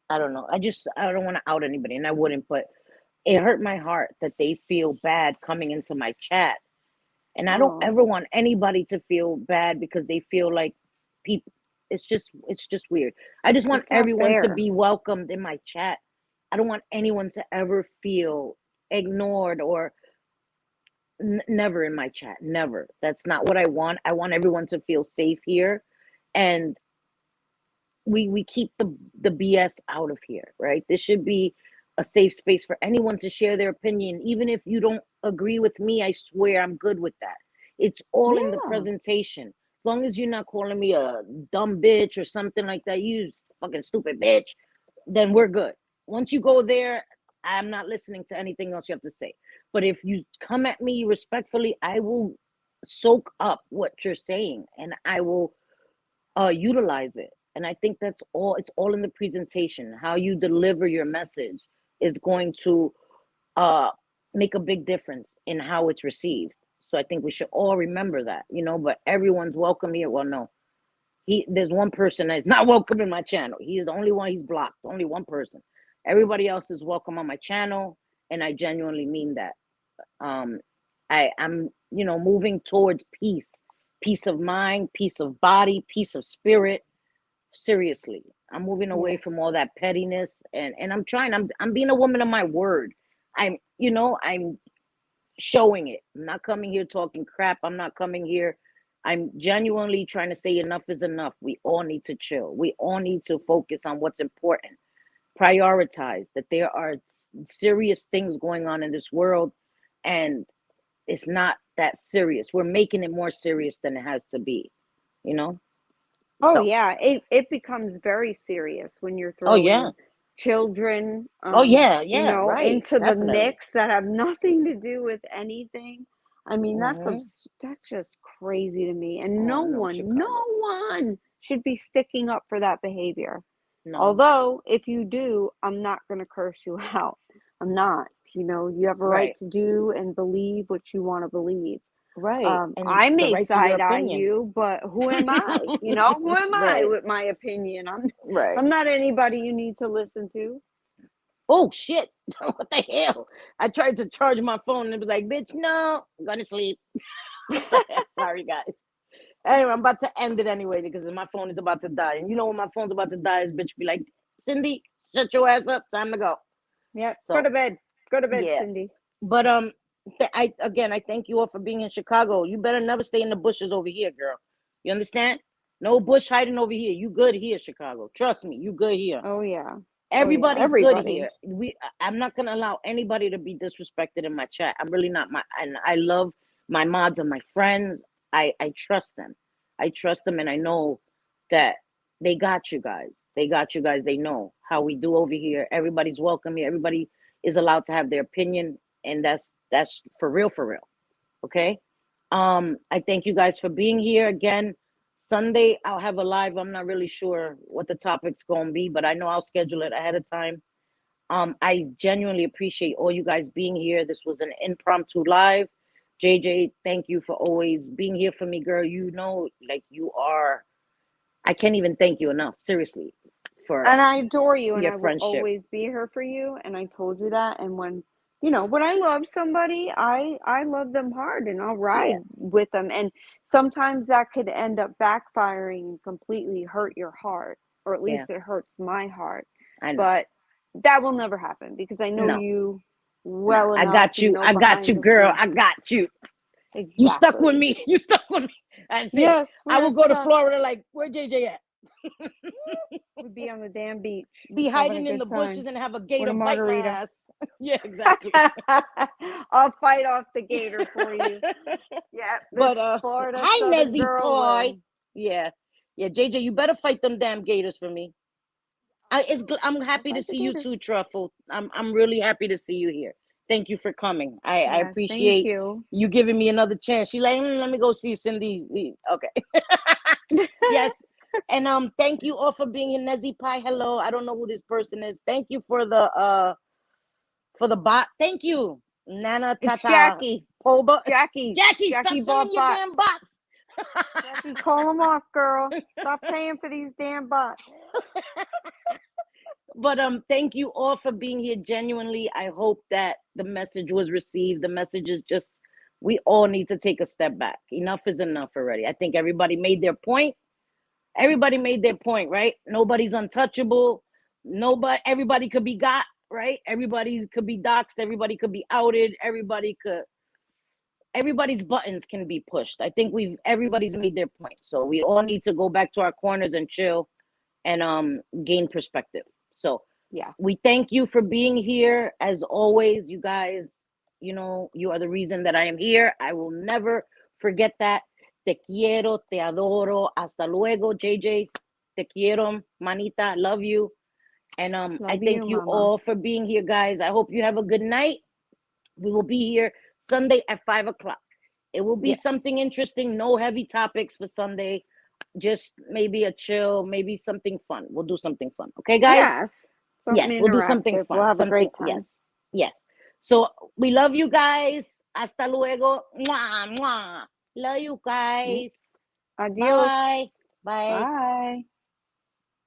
I don't know. I don't want to out anybody, and I wouldn't, but it hurt my heart that they feel bad coming into my chat. And I don't Oh, ever want anybody to feel bad because they feel like people, it's just weird. I just want it's not everyone to fair. be welcomed in my chat. I don't want anyone to ever feel ignored or never in my chat. Never. That's not what I want. I want everyone to feel safe here. And we keep the BS out of here, right? This should be a safe space for anyone to share their opinion. Even if you don't agree with me, I swear I'm good with that. It's all in the Yeah. presentation. As long as you're not calling me a dumb bitch or something like that, you fucking stupid bitch, then we're good. Once you go there, I'm not listening to anything else you have to say. But if you come at me respectfully, I will soak up what you're saying, and I will utilize it. And I think that's all. It's all in the presentation. How you deliver your message is going to uh make a big difference in how it's received. So I think we should all remember that, but everyone's welcome here. Well, no, there's one person that's not welcome in my channel. He's the only one. He's blocked. Only one person. Everybody else is welcome on my channel, and I genuinely mean that. I'm moving towards peace of mind, peace of body, peace of spirit. Seriously, I'm moving away Yes. from all that pettiness, and I'm being a woman of my word. I'm showing it. I'm not coming here talking crap. I'm not coming here. I'm genuinely trying to say enough is enough. We all need to chill. We all need to focus on what's important. Prioritize that there are serious things going on in this world, and it's not that serious. We're making it more serious than it has to be, you know? Oh So, yeah, it becomes very serious when you're oh yeah. throwing children, Oh yeah, yeah, right. into the Definitely. mix that have nothing to do with anything. I mean, Hmm. that's just crazy to me. And Oh no no, one, no Chicago. one should be sticking up for that behavior. No. Although, if you do, I'm not going to curse you out. I'm not. You have a right Right. to do and believe what you want to believe. Right. And I the may right to your side eye opinion. you, but who am I? Who am I Right. with my opinion? Right. I'm not anybody you need to listen to. Oh shit. What the hell? I tried to charge my phone and it was like, bitch, no, I'm gonna sleep. Sorry guys. Anyway, I'm about to end it anyway because my phone is about to die. And you know when my phone's about to die, is bitch be like, Cindy, shut your ass up. Time to go. Yep. Go So to bed. Go to bed, yeah. Cindy. But I thank you all for being in Chicago. You better never stay in the bushes over here, girl. You understand? No bush hiding over here. You good here, Chicago. Trust me, you good here. Oh yeah. Oh yeah. Everybody's good Everybody. here. I'm not gonna allow anybody to be disrespected in my chat. I'm really not. And I love my mods and my friends. I trust them. I trust them, and I know that they got you guys. They got you guys. They know how we do over here. Everybody's welcome here. Everybody is allowed to have their opinion, and that's for real, for real. Okay. I thank you guys for being here again. Sunday, I'll have a live. I'm not really sure what the topic's going to be, but I know I'll schedule it ahead of time. I genuinely appreciate all you guys being here. This was an impromptu live. JJ, thank you for always being here for me, girl. Like you are, I can't even thank you enough, seriously, for And I adore you, and your I will friendship. always be here for you. And I told you that. And when I love somebody, I love them hard, and I'll ride Yeah, with them. And sometimes that could end up backfiring and completely hurt your heart, or at yeah, least it hurts my heart. I know. But that will never happen because I know No, you no, well I enough got to you. know I got you, behind the girl. scenes. I got you. You stuck with Exactly. me. You stuck with me. That's it. Yes, I we're will go to stuck. Florida like, where JJ at? We'd be on the damn beach Be having a hiding in the good bushes time and have a with gator a bite my margarita. ass. Yeah, exactly. I'll fight off the gator for you. Yeah, this But Florida hi Southern Nezzy girl Pie. will. Yeah. Yeah, JJ, you better fight them damn gators for me. I'm I'll happy to fight the see you gator. too, Truffle. I'm really happy to see you here. Thank you for coming. I Yes, thank appreciate you. you giving me another chance. She like, let me go see Cindy. Okay. Yes. And thank you all for being here. Nezzy Pie, hello. I don't know who this person is. Thank you for the bot. Thank you. Nana It's Tata Jackie. Poba. Jackie. Jackie, stop Jackie sending bought your damn bots. bots. Jackie, call them off, girl. Stop paying for these damn bots. But thank you all for being here. Genuinely, I hope that the message was received. The message is just we all need to take a step back. Enough is enough already. I think everybody made their point. Everybody made their point, right? Nobody's untouchable. Everybody could be got, right? Everybody could be doxxed. Everybody could be outed. Everybody's buttons can be pushed. I think everybody's made their point. So we all need to go back to our corners and chill and gain perspective. So Yeah. we thank you for being here. As always, you guys, you are the reason that I am here. I will never forget that. Te quiero, te adoro. Hasta luego, JJ. Te quiero, manita. Love you. And I Love thank you, you mama. all for being here, guys. I hope you have a good night. We will be here Sunday at 5 o'clock. It will be Yes. something interesting. No heavy topics for Sunday. Just maybe a chill, maybe something fun. We'll do something fun. Okay, guys? Yes. Something Yes, we'll do something interactive. We'll fun. have a Something, great time. yes, yes. So we love you guys. Hasta luego. Mwah, mwah. Love you guys. Adios. Bye. Bye. Bye.